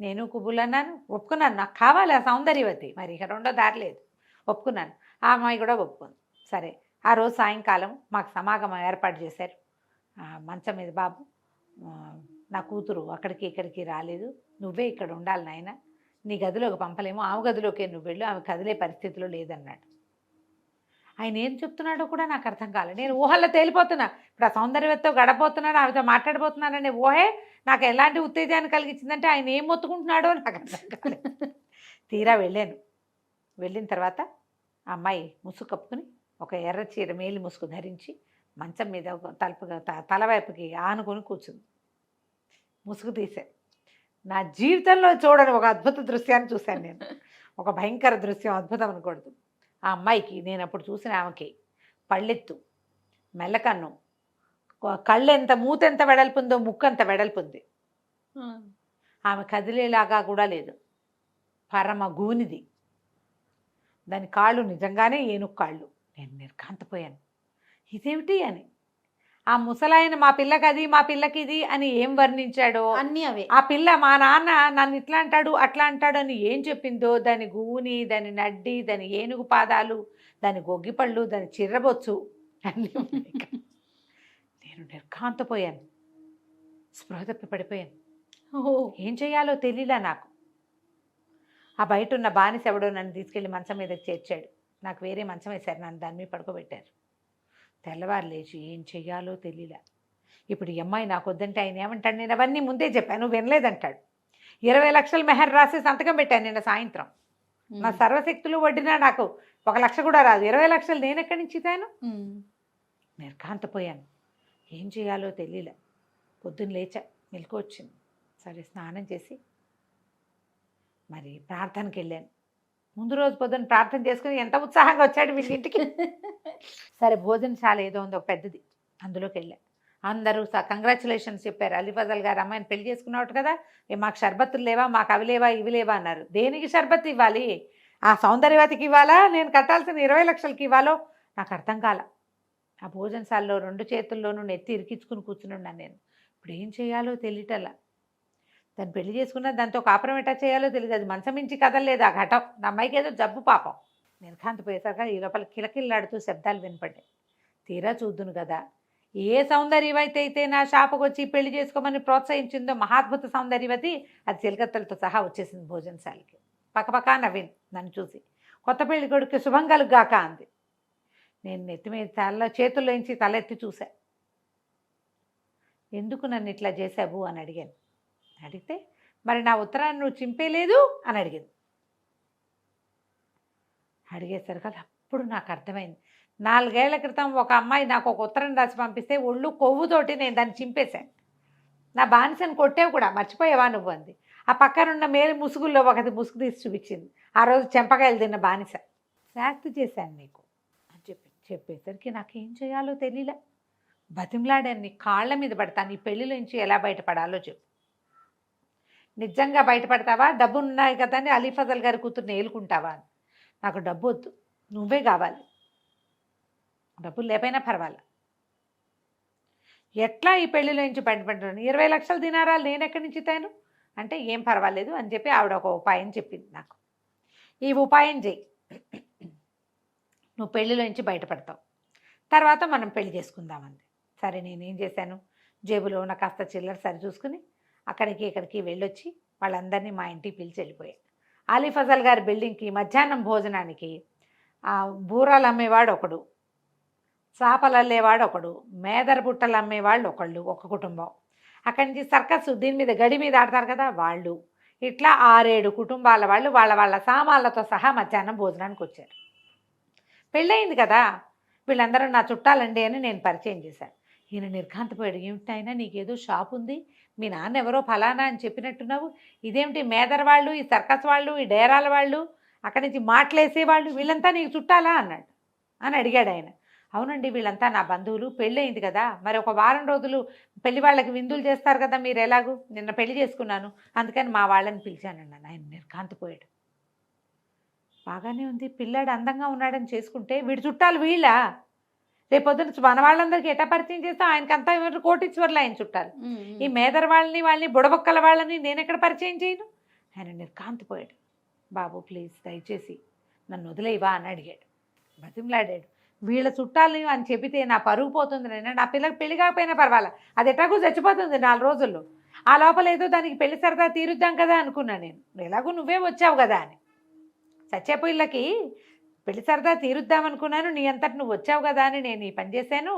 నేను కుబుల్ అన్నాను, ఒప్పుకున్నాను. నాకు కావాలి ఆ సౌందర్యవతి, మరి ఇక రెండో దారి లేదు. ఒప్పుకున్నాను. ఆ అమ్మాయి కూడా ఒప్పుకుంది. సరే, ఆ రోజు సాయంకాలం మాకు సమాగమం ఏర్పాటు చేశారు. మంచం మీద, బాబు నా కూతురు అక్కడికి ఇక్కడికి రాలేదు, నువ్వే ఇక్కడ ఉండాలి నాయన, నీ గదిలోకి పంపలేము, ఆమె గదిలోకే నువ్వు వెళ్ళు, ఆమె కదిలే పరిస్థితిలో లేదన్నాడు. ఆయన ఏం చెప్తున్నాడో కూడా నాకు అర్థం కాలేదు. నేను ఊహల్లో తేలిపోతున్నా. ఇప్పుడు ఆ సౌందర్యవతితో గడపోతున్నాను, ఆమెతో మాట్లాడబోతున్నాననే ఊహే నాకు ఎలాంటి ఉత్తేజాన్ని కలిగించిందంటే ఆయన ఏం మొత్తుకుంటున్నాడో నాకు అర్థం కాలేదు. తీరా వెళ్ళాను. వెళ్ళిన తర్వాత ఆ అమ్మాయి ముసుగు కప్పుకుని ఒక ఎర్ర చీర మేలి ముసుగు ధరించి మంచం మీద ఒక తలవైపుకి ఆనుకొని కూర్చుంది. ముసుగు తీశాను. నా జీవితంలో చూడని ఒక అద్భుత దృశ్యాన్ని చూశాను నేను. ఒక భయంకర దృశ్యం, అద్భుతం అనకూడదు. ఆ అమ్మాయికి నేను అప్పుడు చూసిన ఆమెకి పళ్ళెత్తు, మెల్లకన్ను, కళ్ళు ఎంత, మూత ఎంత వెడల్పుందో ముక్కు అంత వెడల్పుంది. ఆమె కదిలేలాగా కూడా లేదు, పరమ గూనిది. దాని కాళ్ళు నిజంగానే ఏనుగు కాళ్ళు. నేను నిర్ఘాంతపోయాను, ఇదేమిటి అని. ఆ ముసలాయన మా పిల్లకి అది, మా పిల్లకి ఇది అని ఏం వర్ణించాడో, అన్నీ అవే. ఆ పిల్ల మా నాన్న నన్ను ఇట్లా అంటాడు అట్లా అంటాడు అని ఏం చెప్పిందో, దాని గూని, దాని నడ్డి, దాని ఏనుగు పాదాలు, దాని గొగ్గిపళ్ళు, దాని చిర్రబొచ్చు అన్నీ ఉన్నాయి ఇక్కడ. నేను నిర్ఘాంతపోయాను, స్పృహ తప్పి పడిపోయాను. ఏం చేయాలో తెలియలా నాకు. ఆ బయట ఉన్న బానిస ఎవడో నన్ను తీసుకెళ్ళి మంచం మీదకి చేర్చాడు. నాకు వేరే మంచం వేశారు, నన్ను దాని మీద పడుకోబెట్టారు. తెల్లవారు లేచి ఏం చెయ్యాలో తెలియలే. ఇప్పుడు ఈ అమ్మాయి నాకు వద్దంటే ఆయన ఏమంటాడు, నేను అవన్నీ ముందే చెప్పాను, నువ్వు వినలేదంటాడు. 20 లక్షల మెహర్ రాసి సంతకం పెట్టాను నిన్న సాయంత్రం. నా సర్వశక్తులు వడ్డినా నాకు 1 లక్ష కూడా రాదు, 20 లక్షలు నేను ఎక్కడి నుంచి ఇస్తాను? నిర్ఘాంతపోయాను, ఏం చేయాలో తెలియలే. పొద్దున్న లేచా, మెలకు వచ్చింది. సరే, స్నానం చేసి మరి ప్రార్థనకి వెళ్ళాను. ముందు రోజు పొద్దున్న ప్రార్థన చేసుకుని ఎంత ఉత్సాహంగా వచ్చాడు వీళ్ళింటికి. సరే, భోజనశాల ఏదో ఉంది ఒక పెద్దది, అందులోకి వెళ్ళా. అందరూ కంగ్రాచులేషన్స్ చెప్పారు. అలీ ఫజల్ గారు అమ్మాయిని పెళ్లి చేసుకున్నావు కదా, మాకు షర్బత్తులు లేవా, మాకు అవి లేవా, ఇవి లేవా అన్నారు. దేనికి షర్బత్ ఇవ్వాలి? ఆ సౌందర్యవతికి ఇవ్వాలా, నేను కట్టాల్సిన 20 లక్షలకి ఇవ్వాలో నాకు అర్థం కాల. ఆ భోజనశాలలో 2 చేతుల్లోనూ నెత్తి ఇరికించుకుని కూర్చుని ఉన్నాను నేను. ఇప్పుడు ఏం చేయాలో తెలియటల్లా. దాన్ని పెళ్లి చేసుకున్నా దాంతో కాపురం ఎట్టా చేయాలో తెలియదు. అది మంచం మించి కదలలేదు ఆ ఘటం. నా అమ్మాయికి ఏదో జబ్బు పాపం. నేను కాంతిపోయేసరిగా ఈ లోపల కిలకిల్లాడుతూ శబ్దాలు వినపడ్డాయి. తీరా చూద్దును కదా, ఏ సౌందర్యవతి అయితే నా షాపుకు వచ్చి పెళ్లి చేసుకోమని ప్రోత్సహించిందో మహాద్భుత సౌందర్యవతి, అది చిలకత్తలతో సహా వచ్చేసింది భోజనశాలకి. పక్కపక్క నవ్వింది నన్ను చూసి. కొత్త పెళ్లి కొడుకు శుభం కలుగ్గాక అంది. నేను నెత్తి మీద చేతుల్లోంచి తలెత్తి చూశా. ఎందుకు నన్ను ఇట్లా చేశావు అని అడిగాను. అడిగితే మరి నా ఉత్తరాన్ని నువ్వు చింపేలేదు అని అడిగింది. అడిగేసరికి అప్పుడు నాకు అర్థమైంది. 4 ఏళ్ల క్రితం ఒక అమ్మాయి నాకు ఒక ఉత్తరం రాసి పంపిస్తే ఒళ్ళు కొవ్వుతోటి నేను దాన్ని చింపేశాను. నా బానిసను కొట్టేవు కూడా, మర్చిపోయావా నువ్వు అంది. ఆ పక్కనున్న మేలు ముసుగుల్లో ఒకటి ముసుగు తీసి చూపించింది. ఆ రోజు చెంపకాయలు తిన్న బానిస. శాస్తి చేశాను నీకు అని చెప్పేసరికి నాకేం చేయాలో తెలియలే. బతిమలాడాను, నీ కాళ్ళ మీద పడతాను, నీ పెళ్లిలోంచి ఎలా బయటపడాలో చెప్పు. నిజంగా బయటపడతావా? డబ్బు ఉన్నాయి కదా అని అలీ ఫజల్ గారి కూతుర్ని ఏలుకుంటావా? నాకు డబ్బు వద్దు, నువ్వే కావాలి. డబ్బులు లేకపోయినా పర్వాలే, ఎట్లా ఈ పెళ్లిలో నుంచి బయటపడ్డాను? 20 లక్షల దినారాలు నేను ఎక్కడి నుంచి ఇస్తాను అంటే ఏం పర్వాలేదు అని చెప్పి ఆవిడ ఒక ఉపాయం చెప్పింది నాకు. ఈ ఉపాయం చేయి, నువ్వు పెళ్లిలో నుంచి బయటపడతావు, తర్వాత మనం పెళ్లి చేసుకుందామంది. సరే, నేనేం చేశాను, జేబులో ఉన్న కాస్త చిల్లర సరి చూసుకుని అక్కడికి ఇక్కడికి వెళ్ళొచ్చి వాళ్ళందరినీ మా ఇంటికి పిలిచి వెళ్ళిపోయాను. అలీ ఫజల్ గారి బిల్డింగ్కి మధ్యాహ్నం భోజనానికి బూరాలు అమ్మేవాడు ఒకడు, చేపలు అల్లేవాడు ఒకడు, మేదర బుట్టలు అమ్మేవాళ్ళు ఒకళ్ళు, ఒక కుటుంబం. అక్కడి నుంచి సర్కస్ దీని మీద గడి మీద ఆడతారు కదా వాళ్ళు, ఇట్లా 6-7 కుటుంబాల వాళ్ళు వాళ్ళ వాళ్ళ సామాన్లతో సహా మధ్యాహ్నం భోజనానికి వచ్చారు. పెళ్ళయింది కదా, వీళ్ళందరూ నా చుట్టాలండి అని నేను పరిచయం చేశాను. ఈయన నిర్ఘాంతపోయాడు. ఏమిటైనా నీకేదో షాప్ ఉంది, మీ నాన్న ఎవరో ఫలానా అని చెప్పినట్టున్నావు, ఇదేమిటి మేదర్ వాళ్ళు, ఈ సర్కస్ వాళ్ళు, ఈ డేరాల వాళ్ళు, అక్కడి నుంచి మాటలేసేవాళ్ళు, వీళ్ళంతా నీకు చుట్టాలా అన్నాడు అని అడిగాడు ఆయన. అవునండి, వీళ్ళంతా నా బంధువులు, పెళ్ళయింది కదా, మరి ఒక వారం రోజులు పెళ్లి వాళ్ళకి విందులు చేస్తారు కదా మీరు ఎలాగూ, నిన్న పెళ్లి చేసుకున్నాను అందుకని మా వాళ్ళని పిలిచానన్నాను. ఆయన నిర్ఘాంతపోయాడు. బాగానే ఉంది, పిల్లాడు అందంగా ఉన్నాడని చేసుకుంటే వీడి చుట్టాలు వీళ్ళ, రేపొద్దున మన వాళ్ళందరికీ ఎట్లా పరిచయం చేస్తాం? ఆయనకంతా ఎవరు కోటీశ్వర్లు ఆయన చుట్టాలు. ఈ మేదర్ వాళ్ళని బుడబొక్కల వాళ్ళని నేను ఎక్కడ పరిచయం చేయను? ఆయన నిర్కాంతిపోయాడు. బాబు ప్లీజ్ దయచేసి నన్ను వదిలేవా అని అడిగాడు. బతిమలాడాడు. వీళ్ళ చుట్టాలని అని చెబితే నా పరుగు పోతుంది నైనా, నా పిల్లకి పెళ్లి కాకపోయినా పర్వాలా, అది ఎట్లాగూ చచ్చిపోతుంది 4 రోజుల్లో, ఆ లోపల ఏదో దానికి పెళ్లి సరదా తీరుద్దాం కదా అనుకున్నా నేను. ఎలాగూ నువ్వే వచ్చావు కదా అని, చచ్చే పిల్లకి పెళ్లి సరదా తీరుద్దామనుకున్నాను, నీ అంతటి నువ్వు వచ్చావు కదా అని నేను ఈ పని చేశాను,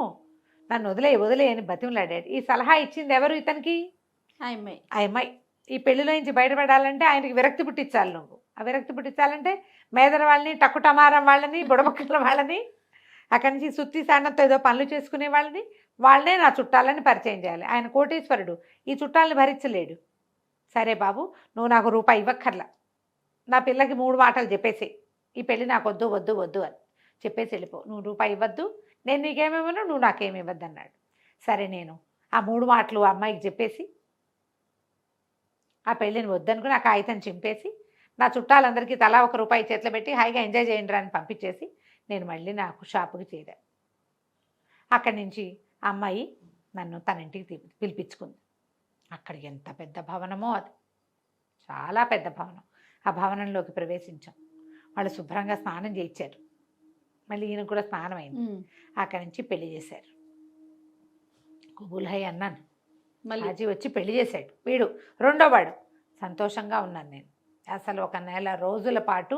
నన్ను వదిలే అని బతిమలాడాడు. ఈ సలహా ఇచ్చింది ఎవరు ఇతనికి? ఆ అమ్మాయి. ఈ పెళ్లిలో నుంచి బయటపడాలంటే ఆయనకి విరక్తి పుట్టించాలి నువ్వు. ఆ విరక్తి పుట్టించాలంటే మేదర వాళ్ళని, టక్కుటమారం వాళ్ళని, బుడబక్కల వాళ్ళని, అక్కడి నుంచి సుత్తి సానంతో ఏదో పనులు చేసుకునే వాళ్ళనే నా చుట్టాలని పరిచయం చేయాలి. ఆయన కోటీశ్వరుడు, ఈ చుట్టాలని భరించలేడు. సరే బాబు, నువ్వు నాకు రూపాయి ఇవ్వక్కర్లా, నా పిల్లకి 3 మాటలు చెప్పేసి ఈ పెళ్ళి నాకు వద్దు వద్దు వద్దు అని చెప్పేసి వెళ్ళిపో, నువ్వు రూపాయి ఇవ్వద్దు, నేను నీకేమివ్వను, నువ్వు నాకేమి ఇవ్వద్దు అన్నాడు. సరే నేను ఆ 3 మాటలు ఆ అమ్మాయికి చెప్పేసి ఆ పెళ్ళిని వద్దనుకుని ఆ కాగితం చింపేసి నా చుట్టాలందరికీ తలా 1 రూపాయి చేతిలో పెట్టి హాయిగా ఎంజాయ్ చేయండి అని పంపించేసి నేను మళ్ళీ నాకు షాపుకి చేరాను. అక్కడి నుంచి ఆ అమ్మాయి నన్ను తన ఇంటికి పిలిపించుకుంది. అక్కడ ఎంత పెద్ద భవనమో అది, చాలా పెద్ద భవనం. ఆ భవనంలోకి ప్రవేశించాం. వాళ్ళు శుభ్రంగా స్నానం చేయించారు, మళ్ళీ ఈయనకు కూడా స్నానం అయింది. అక్కడి నుంచి పెళ్లి చేశారు. కుబుల్ హై అన్నాను, మళ్ళీ వచ్చి పెళ్లి చేశాడు. వీడు 2వ వాడు. సంతోషంగా ఉన్నాను నేను. అసలు 1 నెల రోజుల పాటు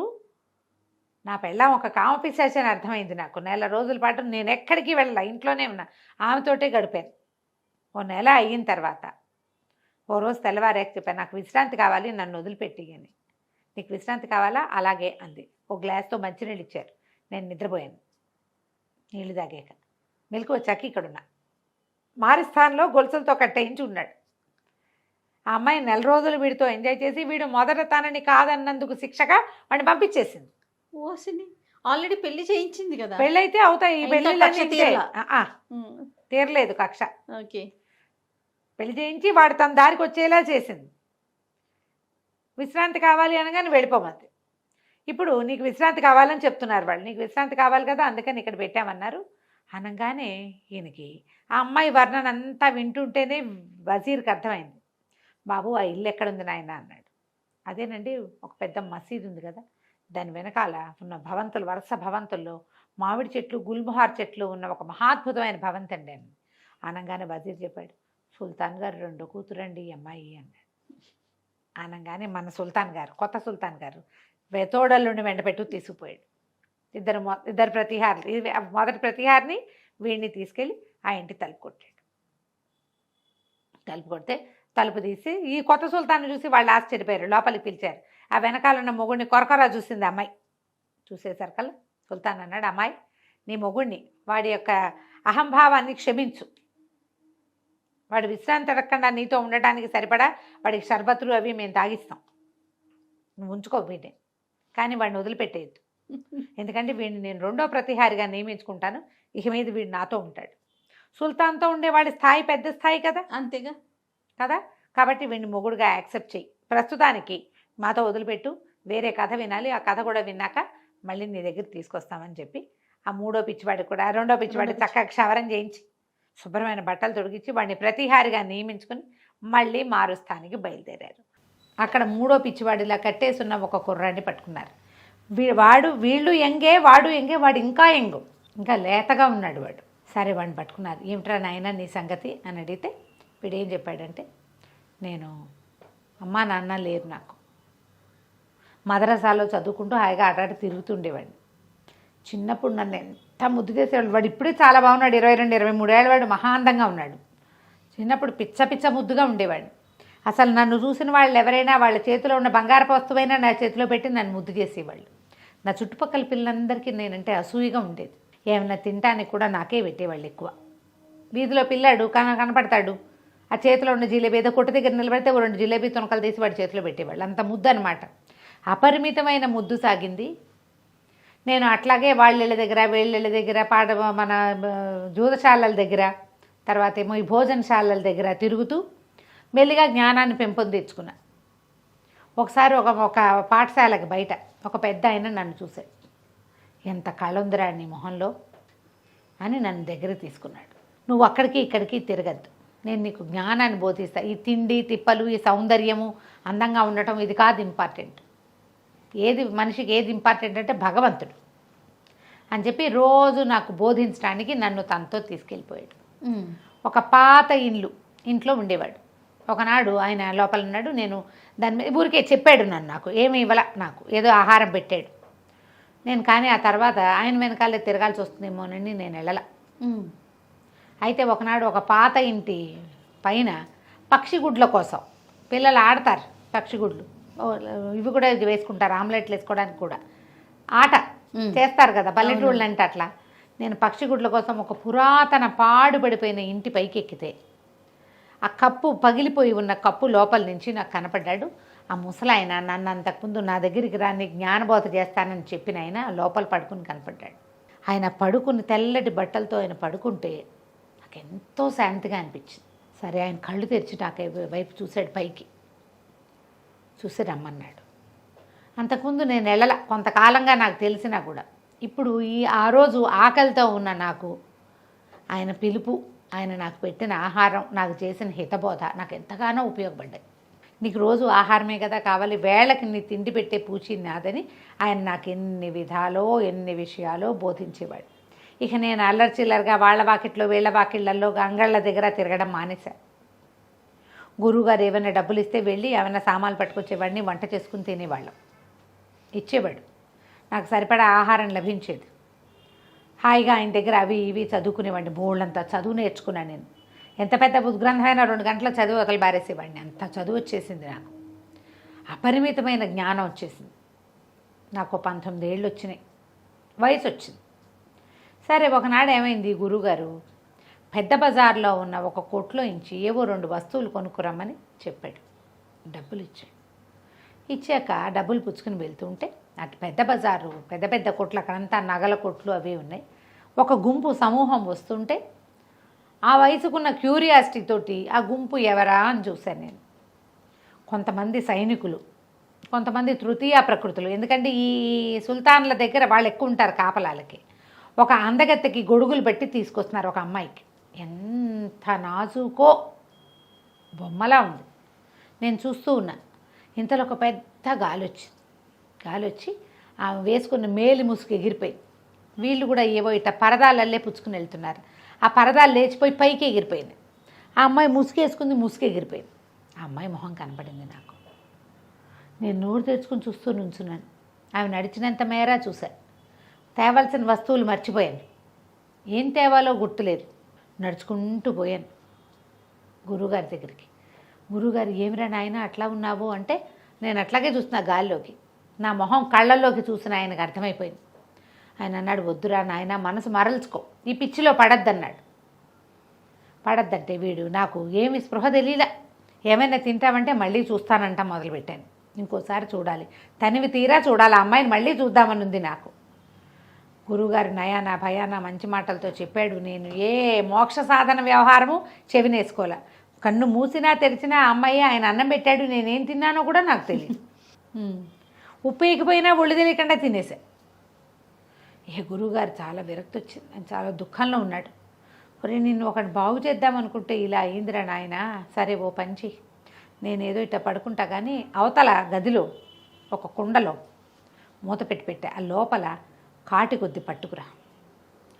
నా పెళ్ళాం ఒక కామపిశాచి అని అర్థమైంది నాకు. 1 నెల రోజుల పాటు నేను ఎక్కడికి వెళ్ళా, ఇంట్లోనే ఉన్నా, ఆమెతోటే గడిపాను. 1 నెల అయిన తర్వాత ఓ రోజు తెల్లవారేకి చెప్పాను, నాకు విశ్రాంతి కావాలి, నన్ను వదిలిపెట్టి అని. నీకు విశ్రాంతి కావాలా? అలాగే అంది. ఓ గ్లాస్తో మంచినీళ్ళు ఇచ్చారు. నేను నిద్రపోయాను. నీళ్ళు తాగాక మెలకు వచ్చాక ఇక్కడున్నా. మారిస్థాన్లో గొలుసులతో కట్టేయించి ఉన్నాడు. ఆ అమ్మాయి 1 నెల రోజులు వీడితో ఎంజాయ్ చేసి వీడు మొదట తనని కాదన్నందుకు శిక్షగా వాడిని పంపించేసింది. ఓసిని ఆల్రెడీ పెళ్లి చేయించింది కదా. పెళ్ళైతే అవుతాయి ఈ పెళ్ళిళ్ళన్నీ. తీరలేదు కక్ష. ఓకే, పెళ్లి చేయించి వాడు తన దారికి వచ్చేలా చేసింది. విశ్రాంతి కావాలి అనగానే వెళ్ళిపోమంది. ఇప్పుడు నీకు విశ్రాంతి కావాలని చెప్తున్నారు వాళ్ళు, నీకు విశ్రాంతి కావాలి కదా అందుకని ఇక్కడ పెట్టామన్నారు. అనగానే ఈయనకి ఆ అమ్మాయి వర్ణన అంతా వింటుంటేనే వజీర్కి అర్థమైంది. బాబు ఆ ఇల్లు ఎక్కడుంది నాయన అన్నాడు. అదేనండి, ఒక పెద్ద మసీదు ఉంది కదా, దాని వెనకాల ఉన్న భవంతులు, వరుస భవంతుల్లో మామిడి చెట్లు, గుల్మహార్ చెట్లు ఉన్న ఒక మహాద్భుతమైన భవంతి అండి అని అనగానే వజీర్ చెప్పాడు, సుల్తాన్ గారు 2 కూతురండి ఈ అమ్మాయి అన్నాడు. అనగానే మన సుల్తాన్ గారు, కొత్త సుల్తాన్ గారు వెతోడల్లుండి వెంటపెట్టు తీసుకుపోయాడు. ఇద్దరు ప్రతిహారులు, మొదటి ప్రతిహారిని వీడిని తీసుకెళ్ళి ఆ ఇంటి తలుపు కొట్టాడు. తలుపు కొడితే తలుపు తీసి ఈ కొత్త సుల్తాన్ని చూసి వాళ్ళు ఆశ్చర్యపోయారు, లోపలికి పిలిచారు. ఆ వెనకాలన్న మొగుడిని కొరకొరా చూసింది అమ్మాయి. చూసేసరికల్లా సుల్తాన్ అన్నాడు, అమ్మాయి నీ మొగుడిని, వాడి యొక్క అహంభావాన్ని క్షమించు, వాడు విశ్రాంతి అడగకుండా నీతో ఉండటానికి సరిపడా వాడికి షర్బతులు అవి మేము తాగిస్తాం, నువ్వు ఉంచుకో వీడిని, కానీ వాడిని వదిలిపెట్టేయద్దు, ఎందుకంటే వీడిని నేను 2వ ప్రతిహారిగా నియమించుకుంటాను, ఇక మీద వీడు నాతో ఉంటాడు. సుల్తాన్తో ఉండేవాడి స్థాయి పెద్ద స్థాయి కదా, అంతేగా కదా, కాబట్టి వీడిని మొగుడుగా యాక్సెప్ట్ చెయ్యి, ప్రస్తుతానికి మాతో వదిలిపెట్టు, వేరే కథ వినాలి, ఆ కథ కూడా విన్నాక మళ్ళీ నీ దగ్గర తీసుకొస్తామని చెప్పి ఆ 3వ పిచ్చివాడికి కూడా 2వ పిచ్చివాడికి చక్కగా క్షవరం చేయించి శుభ్రమైన బట్టలు తొడిగించి వాడిని ప్రతిహారిగా నియమించుకుని మళ్ళీ మారుస్థానికి బయలుదేరారు. అక్కడ 3వ పిచ్చివాడిలా కట్టేసున్న ఒక కుర్రాన్ని పట్టుకున్నారు. వీళ్ళు ఎంగే, వాడు ఎంగే, వాడు ఇంకా ఎంగు, ఇంకా లేతగా ఉన్నాడు వాడు. సరే వాడిని పట్టుకున్నారు. ఏమిట్రా నాయన నీ సంగతి అని అడిగితే వీడు ఏం చెప్పాడంటే, నేను అమ్మా నాన్న లేరు, నాకు మదరసాలో చదువుకుంటూ హాయిగా ఆటాడి తిరుగుతుండేవాడిని. చిన్నప్పుడు నన్ను ఎంత ముద్దు చేసేవాడు. వాడు ఇప్పుడే చాలా బాగున్నాడు, 22-23 ఏళ్ళ వాడు, మహా అందంగా ఉన్నాడు. చిన్నప్పుడు పిచ్చ ముద్దుగా ఉండేవాడు. అసలు నన్ను చూసిన వాళ్ళు ఎవరైనా వాళ్ళ చేతిలో ఉన్న బంగారపు వస్తువైనా నా చేతిలో పెట్టి నన్ను ముద్దు చేసేవాళ్ళు. నా చుట్టుపక్కల పిల్లలందరికీ నేనంటే అసూయగా ఉండేది. ఏమైనా తినటానికి కూడా నాకే పెట్టేవాళ్ళు ఎక్కువ. వీధిలో పిల్లాడు కనపడతాడు, ఆ చేతిలో ఉన్న జిలేబీ ఏదో కొట్టు దగ్గర నిలబడితే 2 జిలేబీ తునకలు తీసి వాడి చేతిలో పెట్టేవాళ్ళు. అంత ముద్దు అనమాట, అపరిమితమైన ముద్దు సాగింది. నేను అట్లాగే వాళ్ళ దగ్గర వీళ్ళ దగ్గర మన జూదశాలల దగ్గర, తర్వాత ఏమో ఈ భోజనశాలల దగ్గర తిరుగుతూ మెల్లిగా జ్ఞానాన్ని పెంపొందించుకున్నా. ఒకసారి ఒక పాఠశాలకు బయట ఒక పెద్ద ఆయన నన్ను చూశాడు. ఎంత కళ ఉందిరా నీ మొహంలో అని నన్ను దగ్గర తీసుకున్నాడు. నువ్వు అక్కడికి ఇక్కడికి తిరగద్దు, నేను నీకు జ్ఞానాన్ని బోధిస్తా. ఈ తిండి తిప్పలు, ఈ సౌందర్యము, అందంగా ఉండటం ఇది కాదు ఇంపార్టెంట్. మనిషికి ఏది ఇంపార్టెంట్ అంటే భగవంతుడు అని చెప్పి రోజు నాకు బోధించడానికి నన్ను తనతో తీసుకెళ్ళిపోయాడు. ఒక పాత ఇంట్లో ఉండేవాడు. ఒకనాడు ఆయన లోపల ఉన్నాడు, నేను దాని మీద ఊరికే చెప్పాడు నాకు ఏమి ఇవ్వాల, నాకు ఏదో ఆహారం పెట్టాడు. నేను కానీ ఆ తర్వాత ఆయన వెనకాలే తిరగాల్సి వస్తుందేమోనని నేను వెళ్ళలా. అయితే ఒకనాడు ఒక పాత ఇంటి పైన పక్షిగుడ్ల కోసం పిల్లలు ఆడతారు, పక్షిగుడ్లు ఇవి కూడా వేసుకుంటారు, ఆమ్లెట్లు వేసుకోవడానికి కూడా ఆట చేస్తారు కదా పల్లెటూళ్ళు అంటే. అట్లా నేను పక్షిగుడ్ల కోసం ఒక పురాతన పాడుపడిపోయిన ఇంటి పైకి ఎక్కితే ఆ కప్పు పగిలిపోయి ఉన్న కప్పు లోపల నుంచి నాకు కనపడ్డాడు. ఆ ముసలాయన నన్ను అంతకుముందు నా దగ్గరికి రాని జ్ఞానబోధ చేస్తానని చెప్పిన ఆయన లోపల పడుకుని కనపడ్డాడు. ఆయన పడుకుని తెల్లటి బట్టలతో ఆయన పడుకుంటే నాకు ఎంతో శాంతిగా అనిపించింది. సరే ఆయన కళ్ళు తెరిచి నాకు వైపు చూశాడు, పైకి చూసి రమ్మన్నాడు. అంతకుముందు నేను వెళ్ళల, కొంతకాలంగా నాకు తెలిసినా కూడా. ఇప్పుడు ఆ రోజు ఆకలితో ఉన్న నాకు ఆయన పిలుపు, ఆయన నాకు పెట్టిన ఆహారం, నాకు చేసిన హితబోధ నాకు ఎంతగానో ఉపయోగపడ్డాయి. నీకు రోజు ఆహారమే కదా కావాలి, వేళకి నీ తిండి పెట్టే పూచి నాదని ఆయన నాకు ఎన్ని విధాలో ఎన్ని విషయాలో బోధించేవాడు. ఇక నేను అల్లరి చిల్లరగా వాళ్ళ వాకిట్లో వీళ్ళ వాకిళ్ళల్లో అంగళ్ళ దగ్గర తిరగడం మానేశాను. గురువుగారు ఏమైనా డబ్బులు ఇస్తే వెళ్ళి ఏమైనా సామాన్లు పట్టుకొచ్చేవాడిని, వంట చేసుకుని తినేవాళ్ళం, ఇచ్చేవాడు. నాకు సరిపడా ఆహారం లభించేది. హాయిగా ఆయన దగ్గర అవి ఇవి చదువుకునేవాడిని. బోళ్ళంతా చదువు నేర్చుకున్నాను నేను. ఎంత పెద్ద ఉద్గ్రంథమైనా 2 గంటల చదువు వదిలి బారేసేవాడిని, అంత చదువు వచ్చేసింది నాకు. అపరిమితమైన జ్ఞానం వచ్చేసింది నాకు. 19 ఏళ్ళు వచ్చినాయి, వయసు వచ్చింది. సరే ఒకనాడు ఏమైంది, గురువుగారు పెద్ద బజార్లో ఉన్న ఒక కొట్లో ఇంచి ఏవో 2 వస్తువులు కొనుక్కురమ్మని చెప్పాడు. డబ్బులు ఇచ్చాడు. ఇచ్చాక డబ్బులు పుచ్చుకుని వెళ్తుంటే అటు పెద్ద బజారు, పెద్ద పెద్ద కొట్లు, అక్కడంతా నగల కొట్లు అవి ఉన్నాయి. ఒక గుంపు సమూహం వస్తుంటే ఆ వయసుకున్న క్యూరియాసిటీ తోటి ఆ గుంపు ఎవరా అని చూశాను నేను. కొంతమంది సైనికులు, కొంతమంది తృతీయ ప్రకృతులు. ఎందుకంటే ఈ సుల్తాన్ల దగ్గర వాళ్ళు ఎక్కువ ఉంటారు కాపలాలకి. ఒక అందగత్తెకి గొడుగులు పెట్టి తీసుకొస్తున్నారు ఒక అమ్మాయికి. ఎంత నాజుకో బొమ్మలా ఉంది. నేను చూస్తూ ఉన్నాను. ఇంతలో ఒక పెద్ద గాలి వచ్చి ఆమె వేసుకున్న మేలి ముసుగు ఎగిరిపోయింది. వీళ్ళు కూడా ఏవో ఇట్లా పరదాలల్లే పుచ్చుకుని వెళ్తున్నారు. ఆ పరదాలు లేచిపోయి పైకి ఎగిరిపోయింది. ఆ అమ్మాయి ముసుగు వేసుకుంది, ముసుగు ఎగిరిపోయింది. ఆ అమ్మాయి మొహం కనపడింది నాకు. నేను నోరు తెరుచుకుని చూస్తూ నుంచున్నాను. ఆమె నడిచినంత మేర చూశాను. తేవాల్సిన వస్తువులు మర్చిపోయాను. ఏం తేవాలో గుర్తులేదు. నడుచుకుంటూ పోయాను గురువుగారి దగ్గరికి. గురువుగారు ఏమిరా నాయన అట్లా ఉన్నావు అంటే, నేను అట్లాగే చూస్తున్నా గాల్లోకి. నా మొహం కళ్ళల్లోకి చూసిన ఆయనకు అర్థమైపోయింది. ఆయన అన్నాడు, వద్దురా నాయన, మనసు మరల్చుకో, ఈ పిచ్చిలో పడద్దన్నాడు. పడద్దంటే వీడు నాకు ఏమి స్పృహ తెలియలే. ఏమైనా తింటామంటే మళ్ళీ చూస్తానంట మొదలుపెట్టాను. ఇంకోసారి చూడాలి, తనివి తీరా చూడాలి, ఆ అమ్మాయిని మళ్ళీ చూద్దామని ఉంది నాకు. గురువుగారు నయానా భయానా మంచి మాటలతో చెప్పాడు. నేను ఏ మోక్ష సాధన వ్యవహారము చెవినేసుకోలే. కన్ను మూసినా తెరిచినా ఆ అమ్మాయి ఆయన అన్నం పెట్టాడు, నేనేం తిన్నానో కూడా నాకు తెలియదు. ఉప్పు ఎగిపోయినా ఒళ్ళు తెలియకుండా తినేసా. ఏ గురువుగారు చాలా విరక్తి వచ్చింది, ఆయన చాలా దుఃఖంలో ఉన్నాడు. ఒరే నిన్ను ఒకటి బాగు చేద్దామనుకుంటే ఇలా అయిందిరా నాయన. సరే ఓ పంచి, నేనేదో ఇట్లా పడుకుంటా కానీ అవతల గదిలో ఒక కుండలో మూత పెట్టా, ఆ లోపల కాటి కొద్ది పట్టుకురా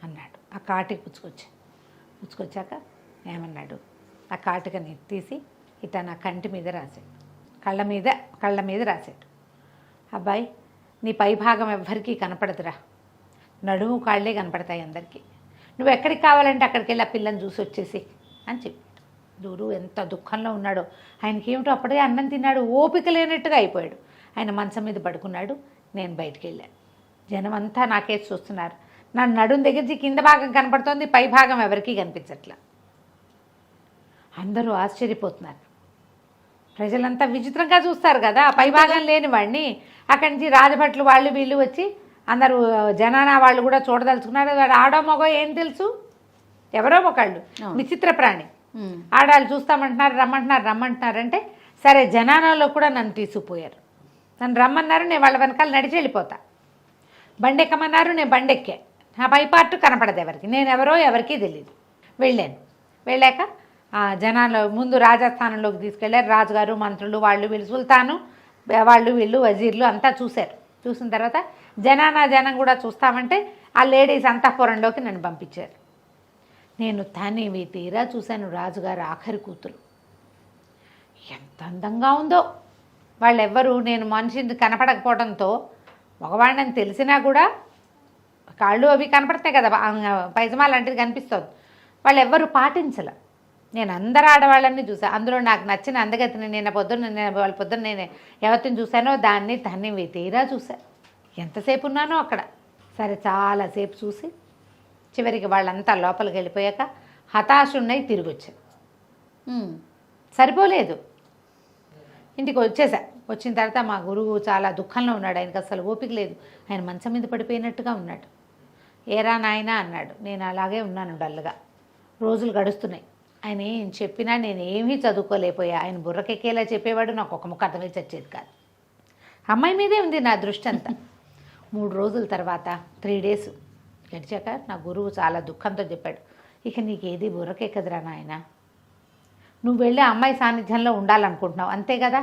అన్నాడు. ఆ కాటికి పుచ్చుకొచ్చాక ఏమన్నాడు, ఆ కాటికని తీసి ఇట్లా నా కంటి మీద రాశాడు, కళ్ళ మీద రాశాడు. అబ్బాయి నీ పై భాగం ఎవ్వరికీ కనపడదురా, నడుము కాళ్ళే కనపడతాయి అందరికీ. నువ్వు ఎక్కడికి కావాలంటే అక్కడికి వెళ్ళి ఆ పిల్లని చూసి వచ్చేసి అని చెప్పాడు. గురువు ఎంత దుఃఖంలో ఉన్నాడో. ఆయనకి ఏమిటో అప్పుడే అన్నం తిన్నాడు, ఓపిక లేనట్టుగా అయిపోయాడు. ఆయన మంచం మీద పడుకున్నాడు. నేను బయటికి వెళ్ళాను. జనం అంతా నాకేసి చూస్తున్నారు. నా నడుము దగ్గర కింద భాగం కనపడుతోంది, పై భాగం ఎవరికీ కనిపించట్లా. అందరూ ఆశ్చర్యపోతున్నారు. ప్రజలంతా విచిత్రంగా చూస్తారు కదా పై భాగం లేని వాడిని. అక్కడి నుంచి రాజభట్లు వాళ్ళు వీళ్ళు వచ్చి అందరూ జనానా వాళ్ళు కూడా చూడదలుచుకున్నారు. వాడు ఆడో మగో ఏం తెలుసు, ఎవరో ఒకళ్ళు విచిత్ర ప్రాణి. ఆడాళ్ళు చూస్తామంటున్నారు, రమ్మంటున్నారంటే సరే జనానాలో కూడా నన్ను తీసుకుపోయారు. నన్ను రమ్మన్నారు, నేను వాళ్ళ వెనకాల నడిచి వెళ్ళిపోతా. బండెక్కమన్నారు, నేను బండెక్కా. నా పై పార్ట్ కనపడదు ఎవరికి, నేను ఎవరో ఎవరికీ తెలియదు. వెళ్ళాక ఆ జనాల్లో ముందు రాజస్థానంలోకి తీసుకెళ్లారు. రాజుగారు, మంత్రులు, వాళ్ళు వీళ్ళు, సుల్తాను, వాళ్ళు వీళ్ళు, వజీర్లు అంతా చూశారు. చూసిన తర్వాత జనం కూడా చూస్తామంటే ఆ లేడీస్ అంతఃపురంలోకి నన్ను పంపించారు. నేను తనివి తీరా చూశాను రాజుగారు ఆఖరి కూతురు. ఎంత అందంగా ఉందో. వాళ్ళెవ్వరూ, నేను మనిషిని కనపడకపోవడంతో మగవాడిని తెలిసినా కూడా కాళ్ళు అవి కనపడతాయి కదా, పైజమా లాంటిది కనిపిస్తుంది, వాళ్ళు ఎవ్వరూ పాటించలే. నేను అందరు ఆడవాళ్ళని చూసాను. అందులో నాకు నచ్చిన అందగతిని వాళ్ళ పొద్దున్న నేను ఎవరిని చూశానో దాన్ని తన్ని తీరా చూశాను. ఎంతసేపు ఉన్నానో అక్కడ. సరే చాలాసేపు చూసి చివరికి వాళ్ళంతా లోపలికి వెళ్ళిపోయాక హతాశున్నై తిరిగి వచ్చాను. సరిపోలేదు, ఇంటికి వచ్చేసా. వచ్చిన తర్వాత మా గురువు చాలా దుఃఖంలో ఉన్నాడు. ఆయనకు అసలు ఓపిక లేదు. ఆయన మంచం మీద పడిపోయినట్టుగా ఉన్నాడు. ఏరా నాయనా అన్నాడు. నేను అలాగే ఉన్నాను డల్గా. రోజులు గడుస్తున్నాయి. ఆయన ఏం చెప్పినా నేను ఏమీ చదువుకోలేకపోయా. ఆయన బుర్రకెక్కేలా చెప్పేవాడు. నాకు ఒక ముక్క అర్థమై చచ్చేది కాదు. అమ్మాయి మీదే ఉంది నా దృష్టి అంతా. 3 రోజుల తర్వాత 3 days గడిచాక నా గురువు చాలా దుఃఖంతో చెప్పాడు, ఇక నీకేది బుర్రకెక్కదురా నాయన, నువ్వు వెళ్ళి అమ్మాయి సాన్నిధ్యంలో ఉండాలనుకుంటున్నావు అంతే కదా,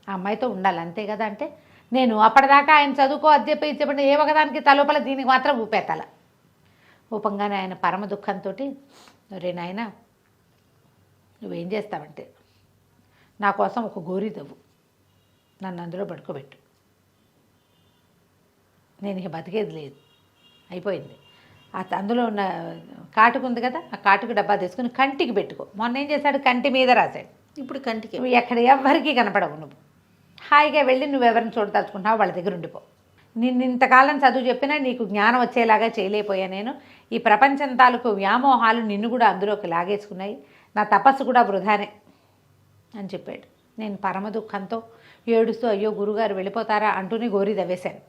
ఆ అమ్మాయితో ఉండాలి అంతే కదా. అంటే నేను అప్పటిదాకా ఆయన చదువుకో అది చెప్పండి ఏ ఒకదానికి తలోపల దీనికి మాత్రం ఊపేతల. ఊపంగానే ఆయన పరమ దుఃఖంతో, రే నాయన నువ్వేం చేస్తావంటే నా కోసం ఒక గోరీ తవ్వు, నన్ను అందులో పడుకోబెట్టు, నేను ఇక బతికేది లేదు, అయిపోయింది. అందులో ఉన్న కాటుకు ఉంది కదా, ఆ కాటుకు డబ్బా తీసుకుని కంటికి పెట్టుకో. మొన్న ఏం చేశాడు, కంటి మీద రాశాడు. ఇప్పుడు కంటికి నువ్వు ఎక్కడ ఎవ్వరికీ కనపడవు, నువ్వు హాయిగా వెళ్ళి నువ్వెవరిని చూడదలుచుకుంటున్నావు వాళ్ళ దగ్గర ఉండిపో. నిన్ను ఇంతకాలం చదువు చెప్పినా నీకు జ్ఞానం వచ్చేలాగా చేయలేకపోయా నేను. ఈ ప్రపంచం తాలూకు వ్యామోహాలు నిన్ను కూడా అందులోకి లాగేసుకున్నాయి, నా తపస్సు కూడా వృధానే అని చెప్పాడు. నేను పరమ దుఃఖంతో ఏడుస్తూ అయ్యో గురుగారు వెళ్ళిపోతారా అంటూనే గోరీ తవ్వేశాను.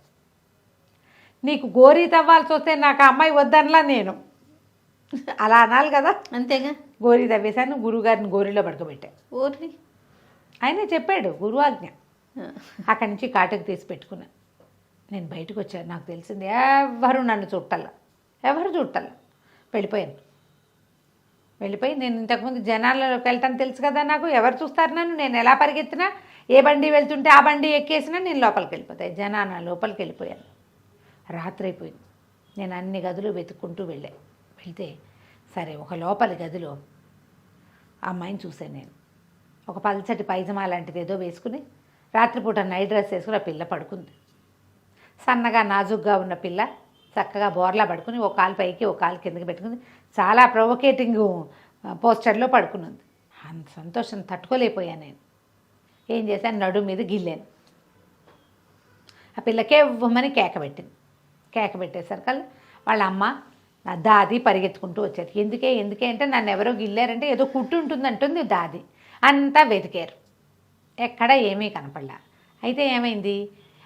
నీకు గోరీ తవ్వాల్సి వస్తే నాకు ఆ అమ్మాయి వద్దనలా నేను, అలా అనాలి కదా, అంతేగా. గోరీ తవ్వేశాను. గురువుగారిని గోరీలో పడుకోబెట్టాను. ఓర్ని ఆయనే చెప్పాడు గురువాజ్ఞ. అక్కడి నుంచి కాటుకు తీసి పెట్టుకున్నాను. నేను బయటకు వచ్చాను. నాకు తెలిసింది ఎవరు నన్ను చుట్టాల, ఎవరు చుట్టాల. వెళ్ళిపోయి నేను ఇంతకుముందు జనాలలోకి వెళ్తాను తెలుసు కదా నాకు, ఎవరు చూస్తారు నన్ను, నేను ఎలా పరిగెత్తినా ఏ బండి వెళ్తుంటే ఆ బండి ఎక్కేసినా నేను లోపలికి వెళ్ళిపోతాయి. జనాన లోపలికి వెళ్ళిపోయాను. రాత్రి అయిపోయింది. నేను అన్ని గదులు వెతుక్కుంటూ వెళ్తే సరే ఒక లోపలి గదిలో ఆ అమ్మాయిని చూశాను నేను. ఒక పల్చటి పైజమా లాంటిది ఏదో వేసుకుని రాత్రిపూట నైట్ డ్రెస్ వేసుకుని ఆ పిల్ల పడుకుంది. సన్నగా నాజుగ్గా ఉన్న పిల్ల చక్కగా బోర్లా పడుకుని ఒక కాలు పైకి ఒక కాలు కిందకి పెట్టుకుంది. చాలా ప్రొవోకేటింగ్ పోస్చర్లో పడుకున్నది. అంత సంతోషం తట్టుకోలేకపోయాను నేను. ఏం చేశాను, నడుము మీద గిల్లాను. ఆ పిల్లకే ఉవ్వమని కేక పెట్టేసరికి వాళ్ళ అమ్మ నా దాది పరిగెత్తుకుంటూ వచ్చారు. ఎందుకే అంటే నన్ను ఎవరో గిల్లారంటే ఏదో కుట్టు ఉంటుందంటుంది దాది. అంతా వెతికారు, ఎక్కడ ఏమీ కనపడలా. అయితే ఏమైంది,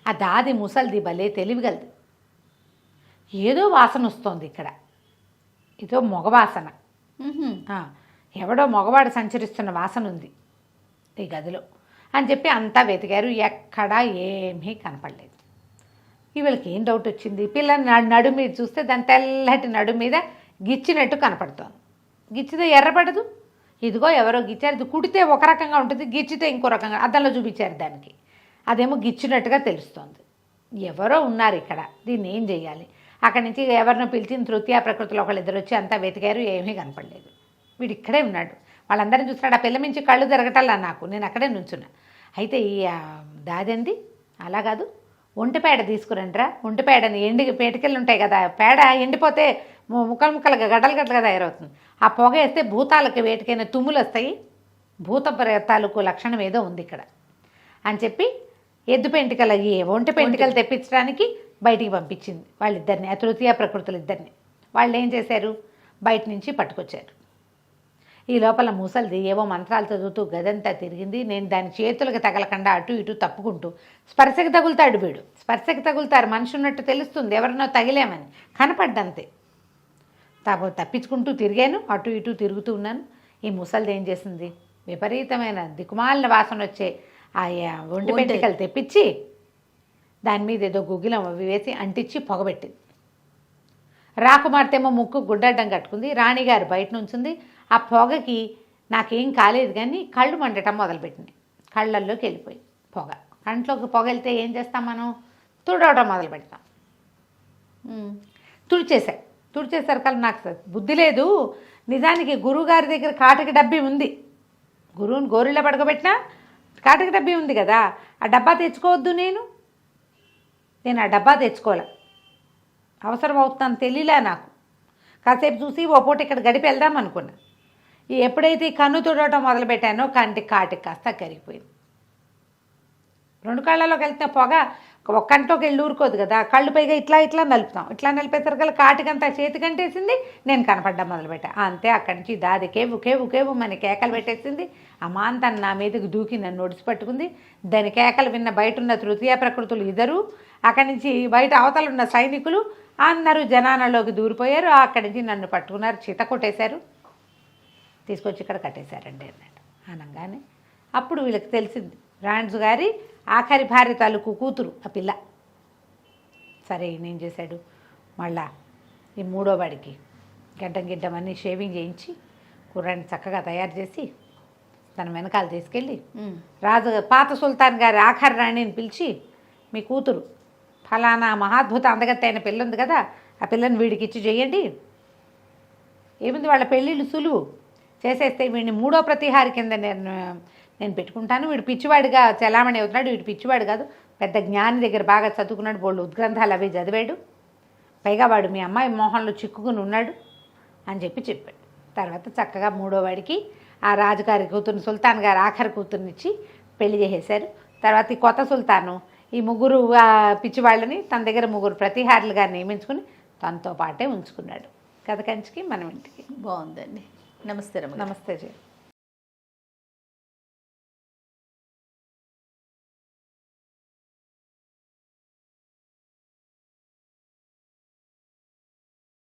ఆ దాది ముసలిది భలే తెలివిగలది. ఏదో వాసన వస్తోంది ఇక్కడ, ఏదో మగవాసన, ఎవడో మగవాడు సంచరిస్తున్న వాసన ఉంది ఈ గదిలో అని చెప్పి అంతా వెతికారు. ఎక్కడా ఏమీ కనపడలేదు. వీళ్ళకి ఏం డౌట్ వచ్చింది, పిల్ల నడుము మీద చూస్తే దాని తెల్లటి నడుము మీద గిచ్చినట్టు కనపడుతోంది. గిచ్చితే ఎర్రపడదు. ఇదిగో ఎవరో గిచ్చారు. ఇది కుడితే ఒక రకంగా ఉంటుంది, గిచ్చితే ఇంకో రకంగా, అద్దంలో చూపించారు దానికి, అదేమో గిచ్చినట్టుగా తెలుస్తోంది. ఎవరో ఉన్నారు ఇక్కడ, దీన్ని ఏం చేయాలి. అక్కడి నుంచి ఎవరినో పిలిచిన తృతీయ ప్రకృతిలో ఒకళ్ళిద్దరు వచ్చి అంతా వెతికారు, ఏమీ కనపడలేదు. వీడు ఇక్కడే ఉన్నాడు. వాళ్ళందరినీ చూస్తున్నాడు. ఆ పిల్ల మించి కళ్ళు తిరగటల్లా నాకు, నేను అక్కడే నుంచున్నా. అయితే ఈ దాదంది అలా కాదు, ఒంటిపేడ తీసుకురండిరా, ఒంటిపేడని పేటికెళ్ళి ఉంటాయి కదా, పేడ ఎండిపోతే ముక్కలుగా గడ్డలుగా తయారవుతుంది. ఆ పొగ వేస్తే భూతాలకి వేటికైనా తుమ్ములు వస్తాయి, భూత తాలూకు లక్షణం ఏదో ఉంది ఇక్కడ అని చెప్పి ఎద్దు పెంటికలు ఒంటి పెంటికలు తెప్పించడానికి బయటికి పంపించింది వాళ్ళిద్దరిని, ఆ తృతీయ ప్రకృతులు ఇద్దరిని. వాళ్ళు ఏం చేశారు, బయట నుంచి పట్టుకొచ్చారు. ఈ లోపల ముసలిది ఏవో మంత్రాలు చదువుతూ గదంతా తిరిగింది. నేను దాని చేతులకు తగలకుండా అటు ఇటు తప్పుకుంటూ, స్పర్శకి తగులుతాడు వీడు, స్పర్శకి తగులుతారు, మనిషి ఉన్నట్టు తెలుస్తుంది, ఎవరినో తగిలేమని కనపడ్డంతే. తప్పించుకుంటూ తిరిగాను, అటు ఇటు తిరుగుతూ ఉన్నాను. ఈ ముసలిది ఏం చేసింది, విపరీతమైన దిక్కుమాలిన వాసన వచ్చే ఆ ఒంటి పెంటికలు తెప్పించి దాని మీద ఏదో గుగ్గిలం అవి వేసి అంటించి పొగబెట్టింది. రాకుమార్తెమో ముక్కు గుడ్డడ్డం కట్టుకుంది, రాణిగారు బయట నుంచింది. ఆ పొగకి నాకేం కాలేదు కానీ కళ్ళు మండటం మొదలుపెట్టినాయి. కళ్ళల్లోకి వెళ్ళిపోయి పొగ. కంట్లోకి పొగ వెళ్తే ఏం చేస్తాం మనం? తుడవడం మొదలు పెడతాం. తుడిచేసరికల్లా నాకు బుద్ధి లేదు. నిజానికి గురువుగారి దగ్గర కాటక డబ్బీ ఉంది. గురువుని గోరులో పడకబెట్టినా కాటక డబ్బీ ఉంది కదా, ఆ డబ్బా తెచ్చుకోవద్దు. నేను ఆ డబ్బా తెచ్చుకోలే. అవసరం అవుతుందని తెలియలే నాకు. కాసేపు చూసి ఓ పూట ఇక్కడ గడిపి వెళ్దాం అనుకున్నా. ఎప్పుడైతే ఈ కన్ను తుడవటం మొదలుపెట్టానో కంటికి కాటికి కాస్త కరిగిపోయింది. 2 కళ్ళలోకి వెళ్తే పొగ ఒక కంట్లోకి వెళ్ళి ఊరుకోదు కదా, కళ్ళు పైగా ఇట్లా నలుపుతాం. ఇట్లా నలిపేసరికల్లా కాటికంతా చేతికంటేసింది. నేను కనపడ్డం మొదలుపెట్టా. అంతే. అక్కడి నుంచి దాది కేవు మన కేకలు పెట్టేసింది. అమాంతను నా మీదకి దూకి నన్ను ఒడిసి పట్టుకుంది. దాని కేకలు విన్న బయట ఉన్న తృతీయ ప్రకృతులు ఇద్దరు, అక్కడి నుంచి బయట అవతల ఉన్న సైనికులు అందరూ జనాలలోకి దూరిపోయారు. అక్కడి నుంచి నన్ను పట్టుకున్నారు, చిత కొట్టేశారు, తీసుకొచ్చి ఇక్కడ కట్టేశారండి అన్నాడు. అనగానే అప్పుడు వీళ్ళకి తెలిసింది రాండ్స్ గారి ఆఖరి భార్య తాలూకు కూతురు ఆ పిల్ల. సరే ఈయనేం చేశాడు, మళ్ళా ఈ 3వ వాడికి గిడ్డం అన్నీ షేవింగ్ చేయించి కుర్రాన్ని చక్కగా తయారు చేసి తన వెనకాల తీసుకెళ్ళి పాత సుల్తాన్ గారి ఆఖరి రాణిని పిలిచి, మీ కూతురు ఫలానా మహాద్భుత అందగత్త అయిన పిల్ల ఉంది కదా, ఆ పిల్లని వీడికి ఇచ్చి చేయండి. ఏముంది, వాళ్ళ పెళ్ళిళ్ళు సులువు చేసేస్తే వీడిని 3వ ప్రతిహారి కింద నేను పెట్టుకుంటాను. వీడు పిచ్చివాడిగా చలామణి అవుతున్నాడు. వీడు పిచ్చివాడు కాదు, పెద్ద జ్ఞాని దగ్గర బాగా చదువుకున్నాడు, బోళ్ళు ఉద్గ్రంథాలు అవి చదివాడు, పైగా వాడు మీ అమ్మాయి మోహంలో చిక్కుకుని ఉన్నాడు అని చెప్పాడు. తర్వాత చక్కగా 3వ వాడికి ఆ రాజుగారి కూతురుని, సుల్తాన్ గారి ఆఖరి కూతురునిచ్చి పెళ్లి చేసేశారు. తర్వాత ఈ కొత్త సుల్తాను ఈ 3 పిచ్చివాళ్ళని తన దగ్గర 3 ప్రతిహారులుగా నియమించుకుని తనతో పాటే ఉంచుకున్నాడు. కథ కంచికి మనం ఇంటికి. బాగుందండి. నమస్తే రమ్మ. నమస్తే జయ.